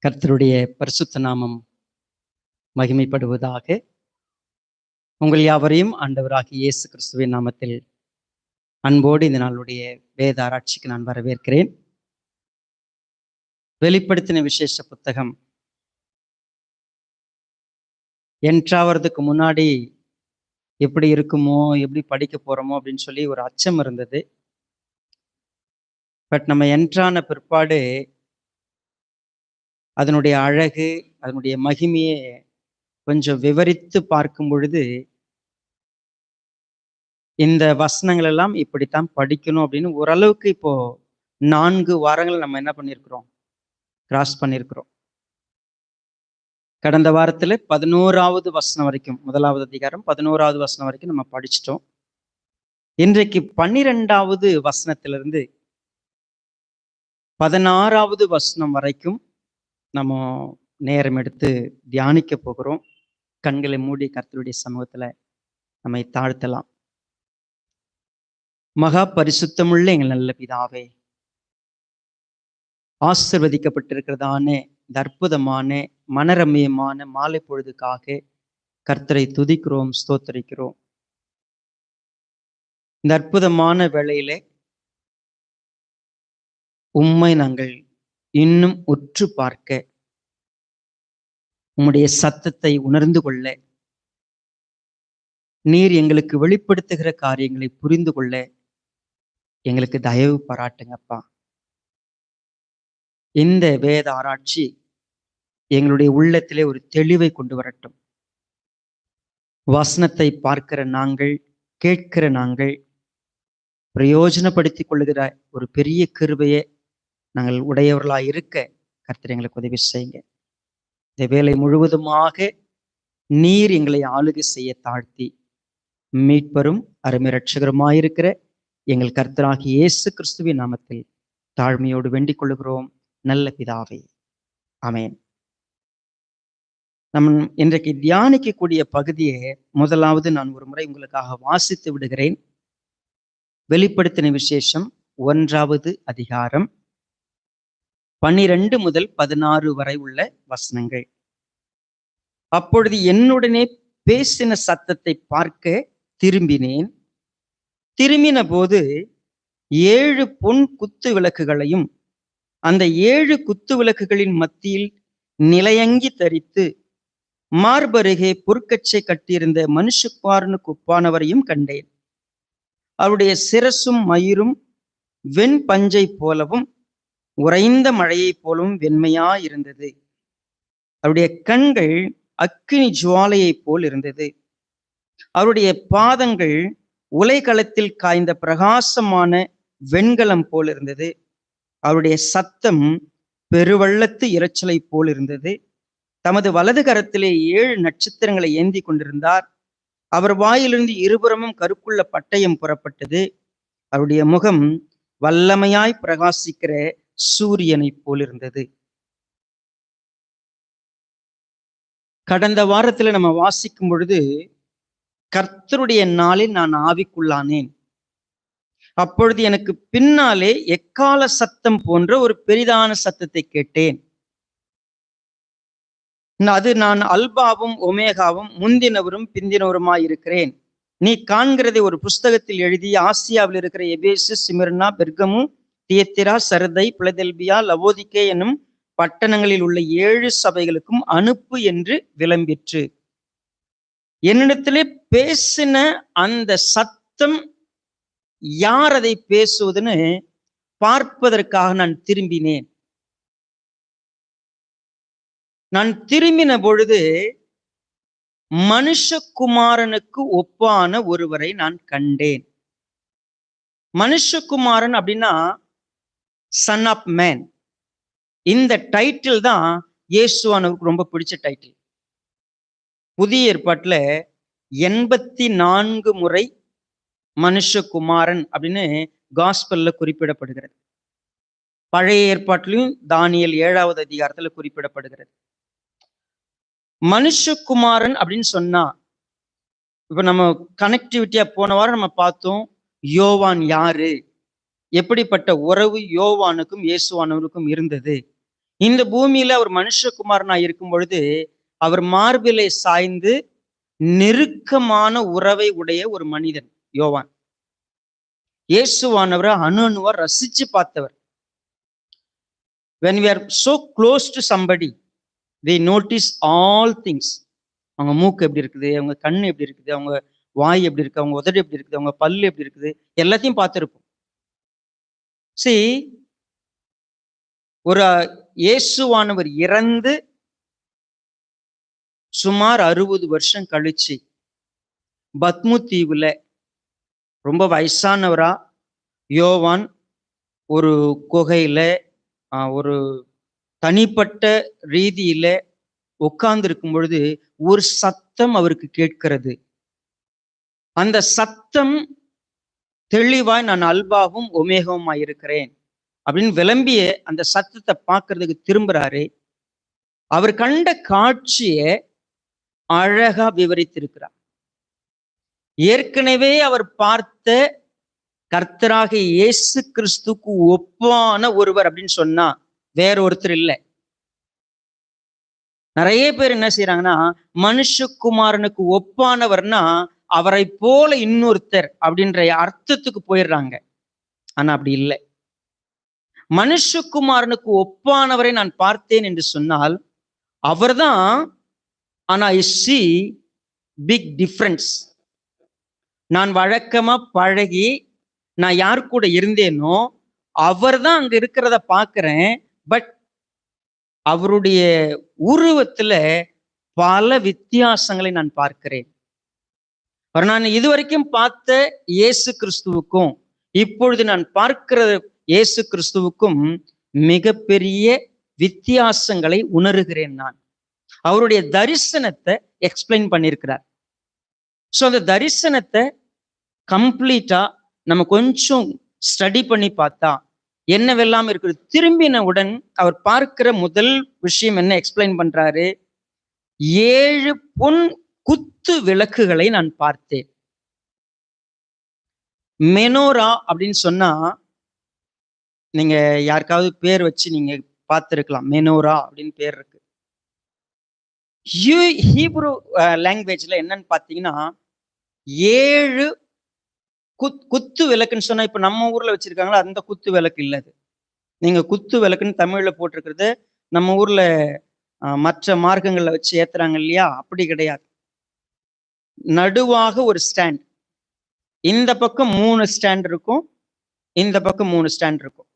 கர்த்தருடைய பரிசுத்த நாமம் மகிமைப்படுவதாக. உங்கள் யாவரையும் ஆண்டவராகிய இயேசு கிறிஸ்துவின் நாமத்தில் அன்போடு இந்த நாளுடைய வேத ஆராய்ச்சிக்கு நான் வரவேற்கிறேன். வெளிப்படுத்தின விசேஷ புத்தகம் என்ட்ராவதுக்கு முன்னாடி எப்படி இருக்குமோ, எப்படி படிக்க போறோமோ அப்படின்னு சொல்லி ஒரு அச்சம் இருந்தது. பட் நம்ம என்ட்ரான பிற்பாடு அதனுடைய அழகு, அதனுடைய மகிமையை கொஞ்சம் விவரித்து பார்க்கும் பொழுது இந்த வசனங்கள் எல்லாம் இப்படித்தான் படிக்கணும் அப்படின்னு ஓரளவுக்கு இப்போ 4 வாரங்கள் நம்ம என்ன பண்ணியிருக்கிறோம், கிராஸ் பண்ணியிருக்கிறோம். கடந்த வாரத்துல 11வது வசனம் வரைக்கும், 1வது அதிகாரம் 11வது வசனம் வரைக்கும் நம்ம படிச்சிட்டோம். இன்றைக்கு 12வது வசனத்திலிருந்து 16வது வசனம் வரைக்கும் நம்ம நேரம் எடுத்து தியானிக்க போகிறோம். கண்களை மூடி கர்த்தருடைய சமூகத்துல நம்மை தாழ்த்தலாம். மகா பரிசுத்தமுள்ள எங்கள் நல்ல பிதாவே, ஆசிர்வதிக்கப்பட்டிருக்கிறதான இந்த அற்புதமான மனரம்யமான மாலை பொழுதுக்காக கர்த்தரை துதிக்கிறோம், ஸ்தோத்தரிக்கிறோம். இந்த அற்புதமான வேளையிலே உம்மை நாங்கள் இன்னும் உற்று பார்க்க, உம்முடைய சத்தத்தை உணர்ந்து கொள்ள, நீர் எங்களுக்கு வெளிப்படுத்துகிற காரியங்களை புரிந்து கொள்ள எங்களுக்கு தயவு பாராட்டுங்கப்பா. இந்த வேத ஆராய்ச்சி எங்களுடைய உள்ளத்திலே ஒரு தெளிவை கொண்டு வரட்டும். வசனத்தை பார்க்கிற நாங்கள், கேட்கிற நாங்கள் பிரயோஜனப்படுத்திக் கொள்ளுகிற ஒரு பெரிய கிருபையை நாங்கள் உடையவர்களாய் இருக்க கர்த்தர் எங்களுக்கு உதவி செய்யுங்க. இந்த வேலை முழுவதுமாக நீர் எங்களை ஆளுகை செய்ய தாழ்த்தி, மீட்பரும் அருமை இரட்சகருமாயிருக்கிற எங்கள் கர்த்தராகிய இயேசு கிறிஸ்துவின் நாமத்தில் தாழ்மையோடு வேண்டிக் கொள்ளுகிறோம் நல்ல பிதாவே, ஆமென். நம் இன்றைக்கு தியானிக்கக்கூடிய பகுதியை முதலாவது நான் ஒரு முறை உங்களுக்காக வாசித்து விடுகிறேன். வெளிப்படுத்தின விசேஷம் 1வது அதிகாரம் 12 முதல் 16 வரை உள்ள வசனங்கள். அப்பொழுது என்னுடனே பேசின சத்தத்தை பார்க்க திரும்பினேன். திரும்பின போது 7 பொன் குத்து விளக்குகளையும் அந்த 7 குத்து விளக்குகளின் மத்தியில் நிலையங்கி தரித்து மார்பருகே பொற்கச்சை கட்டியிருந்த மனுஷகுமாரனுக்கு ஒப்பானவரையும் கண்டேன். அவருடைய சிரசும் மயிரும் வெண் பஞ்சை போலவும் உறைந்த மழையை போலவும் வெண்மையா இருந்தது. அவருடைய கண்கள் அக்கினி ஜுவாலையை போல் இருந்தது. அவருடைய பாதங்கள் உலைக்களத்தில் காய்ந்த பிரகாசமான வெண்கலம் போல் இருந்தது. அவருடைய சத்தம் பெருவெள்ளத்து இரைச்சலை போல் இருந்தது. தமது வலது கரத்திலே 7 நட்சத்திரங்களை ஏந்தி கொண்டிருந்தார். அவர் வாயிலிருந்து இருபுறமும் கருக்குள்ள பட்டயம் புறப்பட்டது. அவருடைய முகம் வல்லமையாய் பிரகாசிக்கிற சூரியனை போல் இருந்தது. கடந்த வாரத்துல நம்ம வாசிக்கும் பொழுது, கர்த்தருடைய நாளில் நான் ஆவிக்குள்ளானேன், அப்பொழுது எனக்கு பின்னாலே எக்கால சத்தம் போன்ற ஒரு பெரிதான சத்தத்தை கேட்டேன். அது நான் அல்பாவும் ஒமேகாவும் முந்தினவரும் பிந்தினவருமாய் இருக்கிறேன். நீ காண்கிறதை ஒரு புஸ்தகத்தில் எழுதி ஆசியாவில் இருக்கிற எபேசு, சிமிர்னா, பெர்கமு, தியத்திரா, சர்தை, பிலதெல்பியா, லவோதிக்கே என்னும் பட்டணங்களில் உள்ள 7 சபைகளுக்கும் அனுப்பு என்று விளம்பிற்று. என்னிடத்திலே பேசின அந்த சத்தம் யார் அதை பேசுவதுன்னு பார்ப்பதற்காக நான் திரும்பினேன். நான் திரும்பின பொழுது மனுஷகுமாரனுக்கு ஒப்பான ஒருவரை நான் கண்டேன். மனுஷகுமாரன் அப்படின்னா சன் ஆஃப் மேன். இந்த டைட்டில் தான் இயேசுவானவருக்கு ரொம்ப பிடிச்ச டைட்டில். புதிய ஏற்பாட்டுல 84 முறை மனுஷகுமாரன் அப்படின்னு காஸ்பல்ல குறிப்பிடப்படுகிறது. பழைய ஏற்பாட்டிலையும் தானியேல் 7வது அதிகாரத்துல குறிப்பிடப்படுகிறது. மனுஷகுமாரன் அப்படின்னு சொன்னா, இப்ப நம்ம கனெக்டிவிட்டியா போன வாரம் நம்ம பார்த்தோம், யோவான் யாரு, எப்படிப்பட்ட உறவு யோவானுக்கும் இயேசுவானவருக்கும் இருந்தது, இந்த பூமியில அவர் மனுஷகுமாரனா இருக்கும் பொழுது அவர் மார்பிலை சாய்ந்து நெருக்கமான உறவை உடைய ஒரு மனிதன் யோவான். இயேசுவானவரை அணு அணுவா ரசிச்சு பார்த்தவர். when we are so close to somebody we notice all things. அவங்க மூக்கு எப்படி இருக்குது, அவங்க கண்ணு எப்படி இருக்குது, அவங்க வாய் எப்படி இருக்கு, அவங்க உதடு எப்படி இருக்குது, அவங்க பல்லு எப்படி இருக்குது, எல்லாத்தையும் பார்த்துருப்போம். See, ஒரு இயேசுவானவர் இறந்து சுமார் 60 வருஷம் கழிச்சு பத்மு தீவுல ரொம்ப வயசானவரா யோவான் ஒரு குகையில ஒரு தனிப்பட்ட ரீதியில உட்கார்ந்து இருக்கும் பொழுது ஒரு சத்தம் அவருக்கு கேட்கிறது. அந்த சத்தம் தெளிவாய் நான் அல்பாவும் ஒமேகாவுமாய் இருக்கிறேன் அப்படின்னு விளம்பிய அந்த சத்தத்தை பார்க்கறதுக்கு திரும்புறாரு. அவர் கண்ட காட்சியை அழகா விவரித்திருக்கிறார். ஏற்கனவே அவர் பார்த்த கர்த்தராகிய இயேசு கிறிஸ்துக்கு ஒப்பான ஒருவர் அப்படின்னு சொன்னா வேற ஒருத்தர் இல்லை. நிறைய பேர் என்ன செய்யறாங்கன்னா, மனுஷகுமாரனுக்கு ஒப்பானவர்னா அவரை போல இன்னொருத்தர் அப்படின்ற அர்த்தத்துக்கு போயிடுறாங்க. ஆனா அப்படி இல்லை. மனுஷகுமாரனுக்கு ஒப்பானவரை நான் பார்த்தேன் என்று சொன்னால் அவர்தான். ஆனா ஐ see பிக் டிஃபரன்ஸ். நான் வழக்கமா பழகி நான் யார் கூட இருந்தேனோ அவர் தான் அங்க இருக்கிறத பார்க்கிறேன். பட் அவருடைய உருவத்துல பல வித்தியாசங்களை நான் பார்க்கிறேன். நான் இதுவரைக்கும் பார்த்த இயேசு கிறிஸ்துவுக்கும் இப்பொழுது நான் பார்க்கிற இயேசு கிறிஸ்துவுக்கும் மிகப்பெரிய வித்தியாசங்களை உணர்கிறேன். நான் அவருடைய தரிசனத்தை எக்ஸ்பிளைன் பண்ணியிருக்கிறார். ஸோ அந்த தரிசனத்தை கம்ப்ளீட்டா நம்ம கொஞ்சம் ஸ்டடி பண்ணி பார்த்தா என்னவெல்லாம் இருக்குது. திரும்பினவுடன் அவர் பார்க்கிற முதல் விஷயம் என்ன எக்ஸ்பிளைன் பண்றாரு, 7 பொன் குத்து விளக்குகளை நான் பார்த்தேன். மெனோரா அப்படின்னு சொன்னா நீங்க யாருக்காவது பேர் வச்சு நீங்க பார்த்துருக்கலாம். மெனோரா அப்படின்னு பேர் இருக்கு. ஹீப்ரு லாங்குவேஜ்ல என்னன்னு பார்த்தீங்கன்னா 7 குத்து விளக்குன்னு சொன்னா இப்ப நம்ம ஊர்ல வச்சிருக்காங்களா அந்த குத்து விளக்கு இல்லது. நீங்க குத்து விளக்குன்னு தமிழ்ல போட்டிருக்கிறது நம்ம ஊர்ல மற்ற மார்க்கங்கள்ல வச்சு ஏத்துறாங்க இல்லையா, அப்படி கிடையாது. நடுவாக ஒரு ஸ்டாண்ட், இந்த பக்கம் 3 ஸ்டாண்ட் இருக்கும், இந்த பக்கம் 3 ஸ்டாண்ட் இருக்கும்.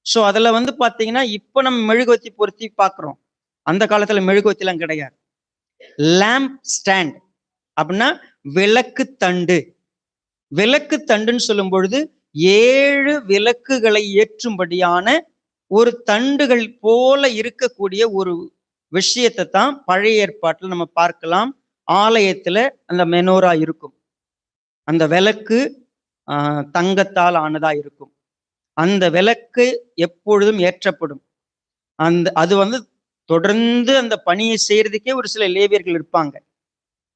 ஸோ அதுல பாத்தீங்கன்னா இப்ப நம்ம மெழுகுவத்தி பொருத்தி பார்க்குறோம். அந்த காலத்துல மெழுகுவத்தி எல்லாம் கிடையாது. லேம்ப் ஸ்டாண்ட் அப்படின்னா விளக்கு தண்டு. விளக்கு தண்டுன்னு சொல்லும் பொழுது 7 விளக்குகளை ஏற்றும்படியான ஒரு தண்டுகள் போல இருக்கக்கூடிய ஒரு விஷயத்தை தான் பழைய ஏற்பாட்டில் நம்ம பார்க்கலாம். ஆலயத்துல அந்த மெனோரா இருக்கும். அந்த விளக்கு தங்கத்தால் ஆனதா இருக்கும். அந்த விளக்கு எப்பொழுதும் ஏற்றப்படும். அது தொடர்ந்து அந்த பணியை செய்யறதுக்கே ஒரு சில லேவியர்கள் இருப்பாங்க.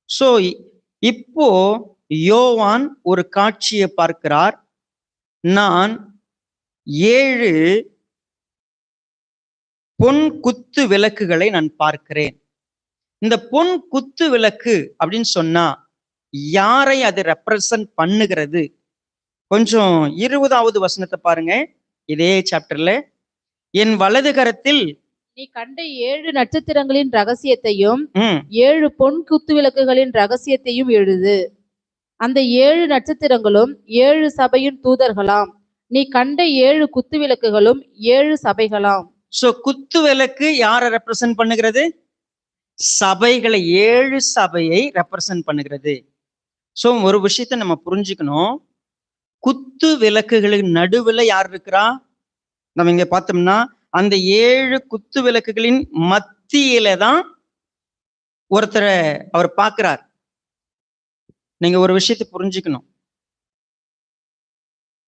ஸோ இப்போ யோவான் ஒரு காட்சியை பார்க்கிறார். நான் 7 பொன் குத்து விளக்குகளை நான் பார்க்கிறேன். இந்த பொன் குத்து விளக்கு அப்படின்னு சொன்னா யாரை அது ரெப்ரசன்ட் பண்ணுகிறது? கொஞ்சம் 20வது வசனத்தை பாருங்க. இதே சாப்டர்ல, என் வலது கரத்தில் நீ கண்ட 7 நட்சத்திரங்களின் ரகசியத்தையும் 7 பொன் குத்து விளக்குகளின் ரகசியத்தையும் எழுது. அந்த 7 நட்சத்திரங்களும் 7 சபையின் தூதர்களாம். நீ கண்ட 7 குத்து விளக்குகளும் 7 சபைகளாம். சோ குத்து விளக்கு யாரை ரெப்ரசன்ட் பண்ணுகிறது? சபைகளை, 7 சபையை ரெப்ரசன்ட் பண்ணுகிறது. சோ ஒரு விஷயத்தை நம்ம புரிஞ்சுக்கணும். குத்து விளக்குகளுக்கு நடுவுல யார் இருக்கிறா? நம்ம இங்க பார்த்தோம்னா அந்த 7 குத்து விளக்குகளின் மத்தியில தான் ஒருத்தரை அவர் பார்க்கிறார். நீங்க ஒரு விஷயத்தை புரிஞ்சுக்கணும்.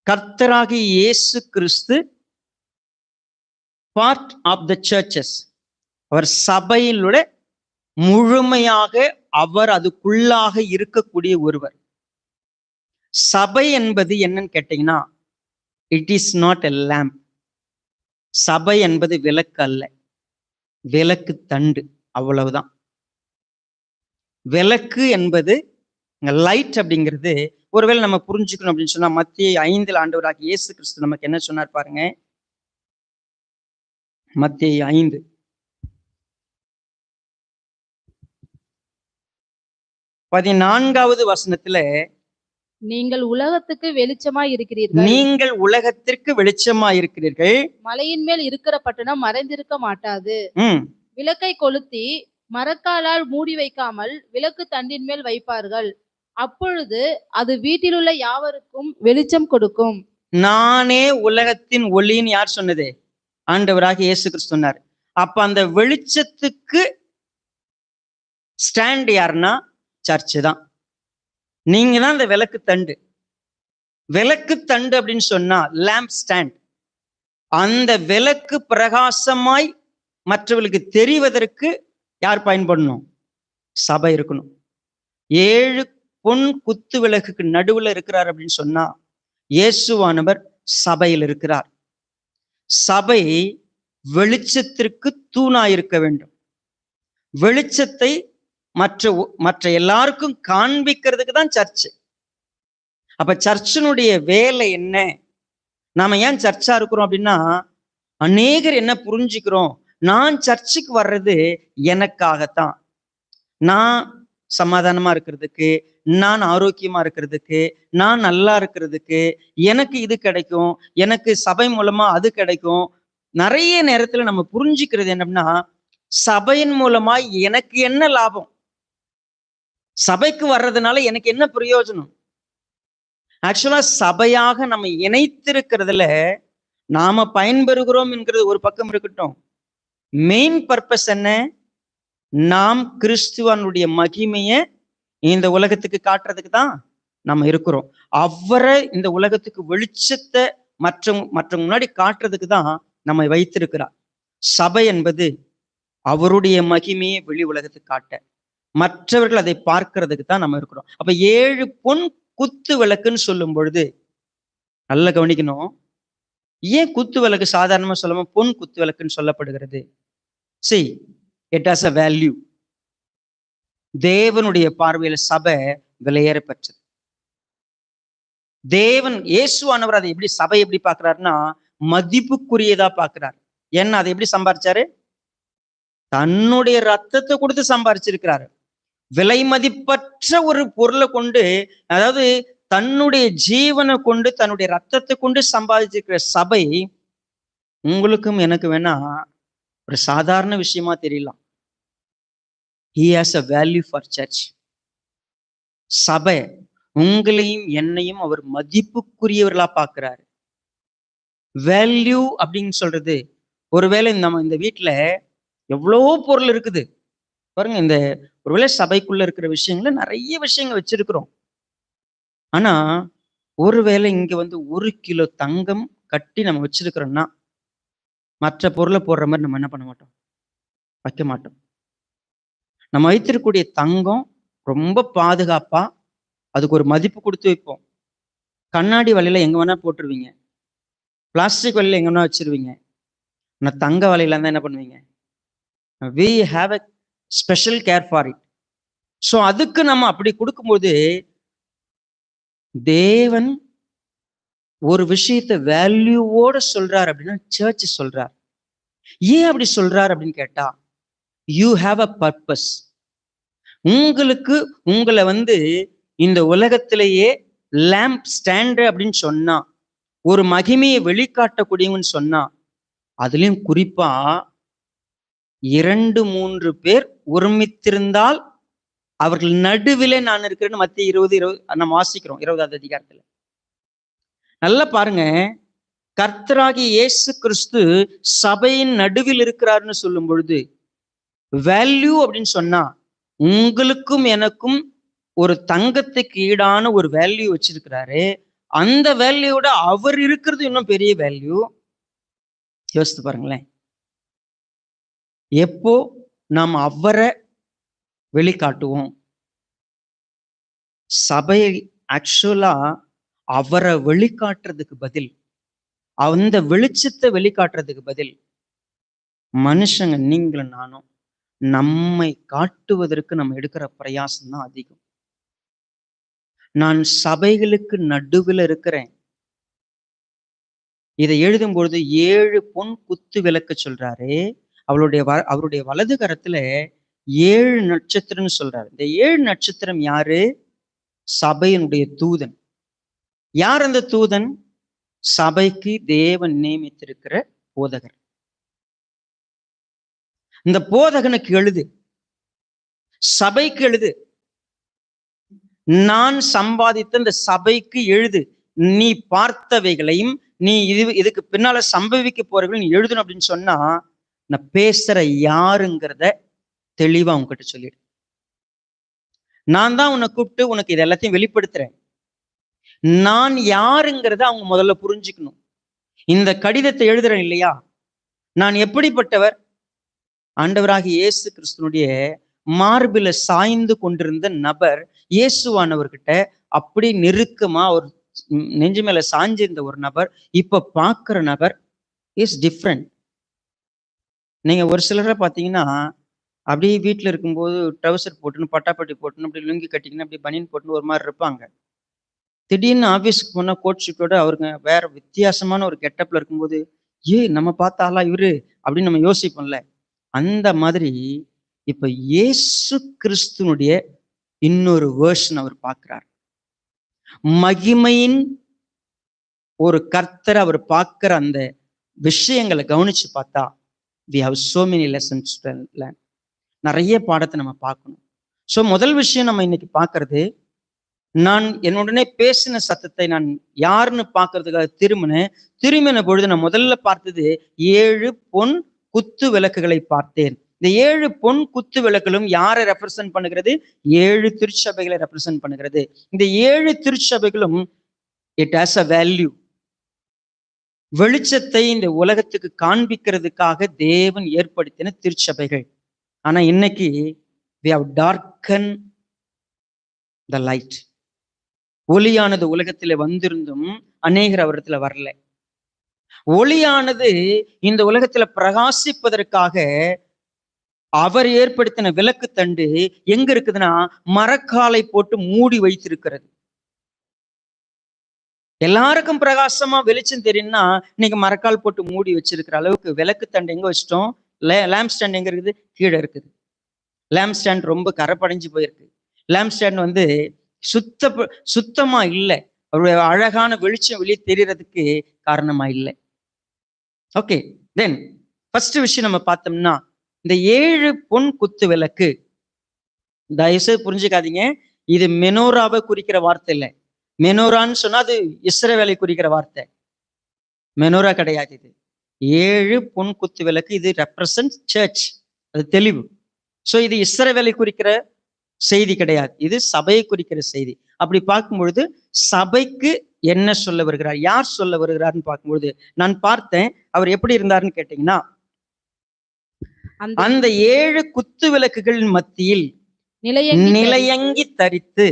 கர்த்தராகிய இயேசு கிறிஸ்து பார்ட் ஆஃப் த சர்ச்சஸ். அவர் சபையிலுள்ள முழுமையாக அவர் அதுக்குள்ளாக இருக்கக்கூடிய ஒருவர். சபை என்பது என்னன்னு கேட்டீங்கன்னா, it is not a lamp. சபை என்பது விளக்கு அல்ல. விளக்கு தண்டு, அவ்வளவுதான். விளக்கு என்பது லைட் அப்படிங்கிறது ஒருவேளை நம்ம புரிஞ்சுக்கணும் அப்படின்னு சொன்னா, மத்திய 5 ஆண்டவராகிய இயேசு கிறிஸ்து நமக்கு என்ன சொன்னார் பாருங்க. மத்திய 5 14வது வசனத்துல, நீங்கள் உலகத்துக்கு வெளிச்சமாய் இருக்கிறீர்கள். நீங்கள் உலகத்திற்கு வெளிச்சமாய் இருக்கிறீர்கள். மலையின் மேல் இருக்கிற பட்டணம் மறைந்திருக்க மாட்டாது. விளக்கை கொளுத்தி மரக்காலால் மூடி வைக்காமல் விளக்கு தண்டின் மேல் வைப்பார்கள். அப்பொழுது அது வீட்டிலுள்ள யாவருக்கும் வெளிச்சம் கொடுக்கும். நானே உலகத்தின் ஒளின்னு யார் சொன்னது? ஆண்டவராகிய இயேசு கிறிஸ்து சொன்னார். அப்ப அந்த வெளிச்சத்துக்கு ஸ்டாண்ட் யாருன்னா சர்ச்சு தான். நீங்க தான் அந்த விளக்கு தண்டு. விளக்கு தண்டு அப்படின்னு சொன்னா லேம்ப் ஸ்டாண்ட். அந்த விளக்கு பிரகாசமாய் மற்றவர்களுக்கு தெரிவதற்கு யார் பயன்படணும்? சபை இருக்கணும். 7 பொன் குத்து விளக்குக்கு நடுவுல இருக்கிறார் அப்படின்னு சொன்னா இயேசுவானவர் சபையில் இருக்கிறார். சபை வெளிச்சத்திற்கு தூணாயிருக்க வேண்டும். வெளிச்சத்தை மற்ற எல்லாருக்கும் காண்பிக்கிறதுக்கு தான் சர்ச்சு. அப்ப சர்ச்சினுடைய வேலை என்ன? நாம ஏன் சர்ச்சா இருக்கிறோம் அப்படின்னா, அநேகர் என்ன புரிஞ்சுக்கிறோம், நான் சர்ச்சுக்கு வர்றது எனக்காகத்தான், நான் சமாதானமா இருக்கிறதுக்கு, நான் ஆரோக்கியமா இருக்கிறதுக்கு, நான் நல்லா இருக்கிறதுக்கு, எனக்கு இது கிடைக்கும், எனக்கு சபை மூலமா அது கிடைக்கும். நிறைய நேரத்துல நம்ம புரிஞ்சுக்கிறது என்னன்னா, சபையின் மூலமா எனக்கு என்ன லாபம், சபைக்கு வர்றதுனால எனக்கு என்ன பிரயோஜனம்? ஆக்சுவலா சபையாக நம்ம இணைத்திருக்கிறதுல நாம பயன்பெறுகிறோம் என்கிறது ஒரு பக்கம் இருக்கட்டும். மெயின் பர்பஸ் என்ன? நாம் கிறிஸ்துவனுடைய மகிமையை இந்த உலகத்துக்கு காட்டுறதுக்கு தான் நம்ம இருக்கிறோம். அவரை இந்த உலகத்துக்கு வெளிச்சத்தை மற்ற முன்னாடி காட்டுறதுக்கு தான் நம்ம வைத்திருக்கிறார். சபை என்பது அவருடைய மகிமையை வெளி உலகத்துக்கு காட்ட, மற்றவர்கள் அதை பார்க்கிறதுக்கு தான் நம்ம இருக்கிறோம். அப்ப 7 பொன் குத்து விளக்குன்னு சொல்லும் பொழுது நல்லா கவனிக்கணும். ஏன் குத்து விளக்கு சாதாரணமா சொல்லாம பொன் குத்து விளக்குன்னு சொல்லப்படுகிறது? See, it has a value. தேவனுடைய பார்வையில சபை விலையேற பெற்றது. தேவன் இயேசுவானவர் அதை எப்படி, சபை எப்படி பார்க்கிறாருன்னா மதிப்புக்குரியதா பார்க்கிறார். ஏன்னா அதை எப்படி சம்பாரிச்சாரு? தன்னுடைய ரத்தத்தை கொடுத்து சம்பாரிச்சிருக்கிறாரு. விலை மதிப்பற்ற ஒரு பொருளை கொண்டு, அதாவது தன்னுடைய ஜீவனை கொண்டு, தன்னுடைய ரத்தத்தை கொண்டு சம்பாதிச்சிருக்கிற சபை உங்களுக்கும் எனக்கு வேணா ஒரு சாதாரண விஷயமா தெரியலாம். He has a value for church. சபை உங்களையும் என்னையும் அவர் மதிப்புக்குரியவர்களா பார்க்கிறாரு. வேல்யூ அப்படின்னு சொல்றது, ஒருவேளை நம்ம இந்த வீட்டுல எவ்வளோ பொருள் இருக்குது பாருங்க. இந்த ஒருவேளை சபைக்குள்ள இருக்கிற விஷயங்கள நிறைய விஷயங்கள் வச்சிருக்கிறோம். ஆனா ஒருவேளை இங்க 1 கிலோ தங்கம் கட்டி நம்ம வச்சிருக்கிறோம்னா மற்ற பொருளை போடுற மாதிரி நம்ம என்ன பண்ண மாட்டோம், வைக்க மாட்டோம். நம்ம வைத்திருக்கக்கூடிய தங்கம் ரொம்ப பாதுகாப்பா அதுக்கு ஒரு மதிப்பு கொடுத்து வைப்போம். கண்ணாடி வலையில எங்க வேணா போட்டுருவீங்க, பிளாஸ்டிக் வலையில எங்க வேணா வச்சிருவீங்க. ஆனா தங்க வலையில இருந்தா என்ன பண்ணுவீங்க? we have a special care for it. So அதுக்கு நம்ம அப்படி கொடுக்கும்போது தேவன் ஒரு விஷயத்தை வேல்யூவோட சொல்றார் அப்படின்னா சர்ச் சொல்றார். ஏன் அப்படி சொல்றார் அப்படின்னு கேட்டா, யூ ஹாவ் அ பர்பஸ். உங்களுக்கு உங்களை இந்த உலகத்திலேயே லேம்ப் ஸ்டாண்ட் அப்படின்னு சொன்னா, ஒரு மகிமையை வெளிக்காட்டக்கூடியவன்னு சொன்னா, அதுலயும் குறிப்பா 2-3 பேர் ஒருமித்திருந்தால் அவர்கள் நடுவிலே நான் இருக்கிறேன்னு மத்திய 20 நம்ம வாசிக்கிறோம் 20வது அதிகாரத்துல. நல்லா பாருங்க, கர்த்தராகிய இயேசு கிறிஸ்து சபையின் நடுவில் இருக்கிறாருன்னு சொல்லும் பொழுது வேல்யூ அப்படின்னு சொன்னா, உங்களுக்கும் எனக்கும் ஒரு தங்கத்துக்கு ஈடான ஒரு வேல்யூ வச்சிருக்கிறாரு. அந்த வேல்யூவோட அவர் இருக்கிறது இன்னும் பெரிய வேல்யூ. யோசித்து பாருங்களேன். எப்போ நாம் அவரை வெளிக்காட்டுவோம்? சபை ஆக்சுவலா அவரை வெளிக்காட்டுறதுக்கு பதில், அந்த வெளிச்சத்தை வெளிக்காட்டுறதுக்கு பதில் மனுஷங்க நீங்களும் நானும் நம்மை காட்டுவதற்கு நம்ம எடுக்கிற பிரயாசம் தான் அதிகம். நான் சபைகளுக்கு நடுவில் இருக்கிறேன். இதை எழுதும் பொழுது 7 பொன் குத்து விளக்கு சொல்றாரு. அவருடைய வலது கரத்துல 7 நட்சத்திரம்னு சொல்றாரு. இந்த 7 நட்சத்திரம் யாரு? சபையினுடைய தூதன். யார் அந்த தூதன்? சபைக்கு தேவன் நியமித்திருக்கிற போதகர். இந்த போதகனுக்கு எழுது, சபைக்கு எழுது, நான் சம்பாதித்த இந்த சபைக்கு எழுது, நீ பார்த்தவைகளையும் நீ இதுக்கு பின்னால சம்பவிக்க போறவர்கள் நீ எழுதணும் அப்படின்னு சொன்னா, நான் பேசுற யாருங்கிறத தெளிவா உங்ககிட்ட சொல்லிடு. நான் தான் உன்னை கூப்பிட்டு உனக்கு இது எல்லாத்தையும் வெளிப்படுத்துறேன். நான் யாருங்கிறத அவங்க முதல்ல புரிஞ்சுக்கணும். இந்த கடிதத்தை எழுதுறேன் இல்லையா, நான் எப்படிப்பட்டவர்? ஆண்டவராகிய இயேசு கிறிஸ்துனுடைய மார்பில சாய்ந்து கொண்டிருந்த நபர் இயேசுவானவர்கிட்ட அப்படி நெருக்கமா ஒரு நெஞ்சு மேல சாஞ்சிருந்த ஒரு நபர் இப்ப பாக்குற நபர் இஸ் டிஃப்ரெண்ட். நீங்க ஒரு சிலரை பார்த்தீங்கன்னா அப்படியே வீட்டுல இருக்கும்போது ட்ரௌசர் போட்டுன்னு பட்டாப்பட்டி போட்டுன்னு அப்படி லுங்கி கட்டிக்கின்னு அப்படி பனியன் போட்டுன்னு ஒரு மாதிரி இருப்பாங்க. திடீர்னு ஆபீஸ்க்கு போனா கோட் ஷூட்டோட அவருங்க வேற வித்தியாசமான ஒரு கெட்டப்ல இருக்கும்போது நம்ம பார்த்தாலா இவரு அப்படின்னு நம்ம யோசிப்போம்ல. அந்த மாதிரி இப்ப இயேசு கிறிஸ்துனுடைய இன்னொரு வேர்ஷன் அவர் பார்க்கிறார். மகிமையின் ஒரு கர்த்தரை அவர் பார்க்கிற அந்த விஷயங்களை கவனிச்சு பார்த்தா we have so many lessons to learn. நிறைய பாடத்தை நம்ம பார்க்கணும். ஸோ முதல் விஷயம் நம்ம இன்னைக்கு பார்க்கறது, நான் என்னுடனே பேசின சத்தத்தை நான் யாருன்னு பார்க்கறதுக்காக திரும்பின பொழுது நான் முதல்ல பார்த்தது 7 பொன் குத்து விளக்குகளை பார்த்தேன். இந்த 7 பொன் குத்து விளக்குகளும் யாரை ரெப்ரசன்ட் பண்ணுகிறது? 7 திருச்சபைகளை ரெப்ரசன்ட் பண்ணுகிறது. இந்த 7 திருச்சபைகளும் இட் ஹாஸ் அ வேல்யூ. வெளிச்சத்தை இந்த உலகத்துக்கு காண்பிக்கிறதுக்காக தேவன் ஏற்படுத்தின திருச்சபைகள். ஆனா இன்னைக்கு we have darkened the light. ஒளியானது உலகத்துல வந்திருந்தும் அநேகர் அவரிடத்துல வரல. ஒளியானது இந்த உலகத்துல பிரகாசிப்பதற்காக அவர் ஏற்படுத்தின விளக்கு தண்டு எங்க இருக்குதுன்னா மரக்காலை போட்டு மூடி வைத்திருக்கிறது. எல்லாருக்கும் பிரகாசமா வெளிச்சம் தெரியும்னா இன்னைக்கு மரக்கால் போட்டு மூடி வச்சிருக்கிற அளவுக்கு விளக்கு தண்டு எங்க வச்சிட்டோம்? லேம்ப் ஸ்டாண்ட் எங்க இருக்குது? கீழே இருக்குது. லேம்ப் ஸ்டாண்ட் ரொம்ப கரைப்படைஞ்சு போயிருக்கு. லேம்ப் ஸ்டாண்ட் சுத்தமா இல்லை. அவருடைய அழகான வெளிச்சம் வெளியே தெரியறதுக்கு காரணமா இல்லை. ஓகே, தென் ஃபர்ஸ்ட் விஷயம் நம்ம பார்த்தோம்னா இந்த 7 பொன் குத்து விளக்கு. தயவுசெய்து புரிஞ்சுக்காதீங்க, இது மெனோராவை குறிக்கிற வார்த்தை இல்லை. மெனோரான்னு சொன்னா அது இஸ்ரவேலை குறிக்கிற வார்த்தை. மெனோரா கிடையாது. இது 7 பொன் குத்து விளக்கு. இது ரெப்ரசன்ட் சர்ச், அது தெளிவு. ஸோ இது இஸ்ரவேலை குறிக்கிற செய்தி கிடையாது, இது சபையை குறிக்கிற செய்தி. அப்படி பார்க்கும் பொழுது சபைக்கு என்ன சொல்ல வருகிறார், யார் சொல்ல வருகிறார்னு பார்க்கும்பொழுது நான் பார்த்தேன் அவர் எப்படி இருந்தாருன்னு கேட்டீங்கன்னா, அந்த 7 குத்து விளக்குகளின் மத்தியில் நிலையங்கி தரித்து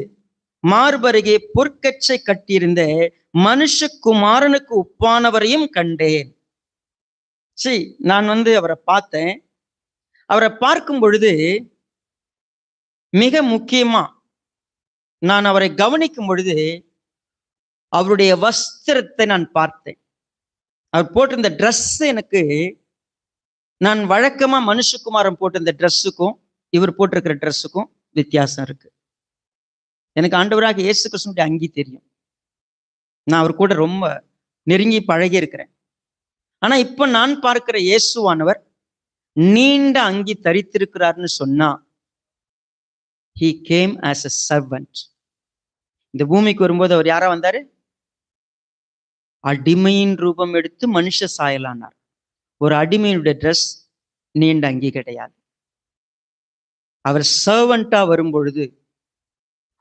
மார்பருகே பொற்கச்சை கட்டியிருந்த மனுஷகுமாரனுக்கு ஒப்பானவரையும் கண்டேன். சரி, நான் அவரை பார்த்தேன். அவரை பார்க்கும் பொழுது மிக முக்கியமா நான் அவரை கவனிக்கும் பொழுது அவருடைய வஸ்திரத்தை நான் பார்த்தேன். அவர் போட்டிருந்த ட்ரெஸ் எனக்கு, நான் வழக்கமா மனுஷகுமாரன் போட்டிருந்த ட்ரெஸ்ஸுக்கும் இவர் போட்டிருக்கிற ட்ரெஸ்ஸுக்கும் வித்தியாசம் இருக்கு. எனக்கு ஆண்டவராக இயேசு கிறிஸ்துவினுடைய அங்கி தெரியும். நான் அவர் கூட ரொம்ப நெருங்கி பழகி இருக்கிறேன். ஆனா இப்ப நான் பார்க்கிற இயேசுவானவர் நீண்ட அங்கி தரித்திருக்கிறார்னு சொன்னா he came as a servant. இந்த பூமிக்கு வரும்போது அவர் யாரா வந்தாரு? அடிமையின் ரூபம் எடுத்து மனுஷ சாயலானார். ஒரு அடிமையினுடைய ட்ரெஸ் நீண்ட அங்கி கிடையாது. அவர் சர்வெண்டா வரும் பொழுது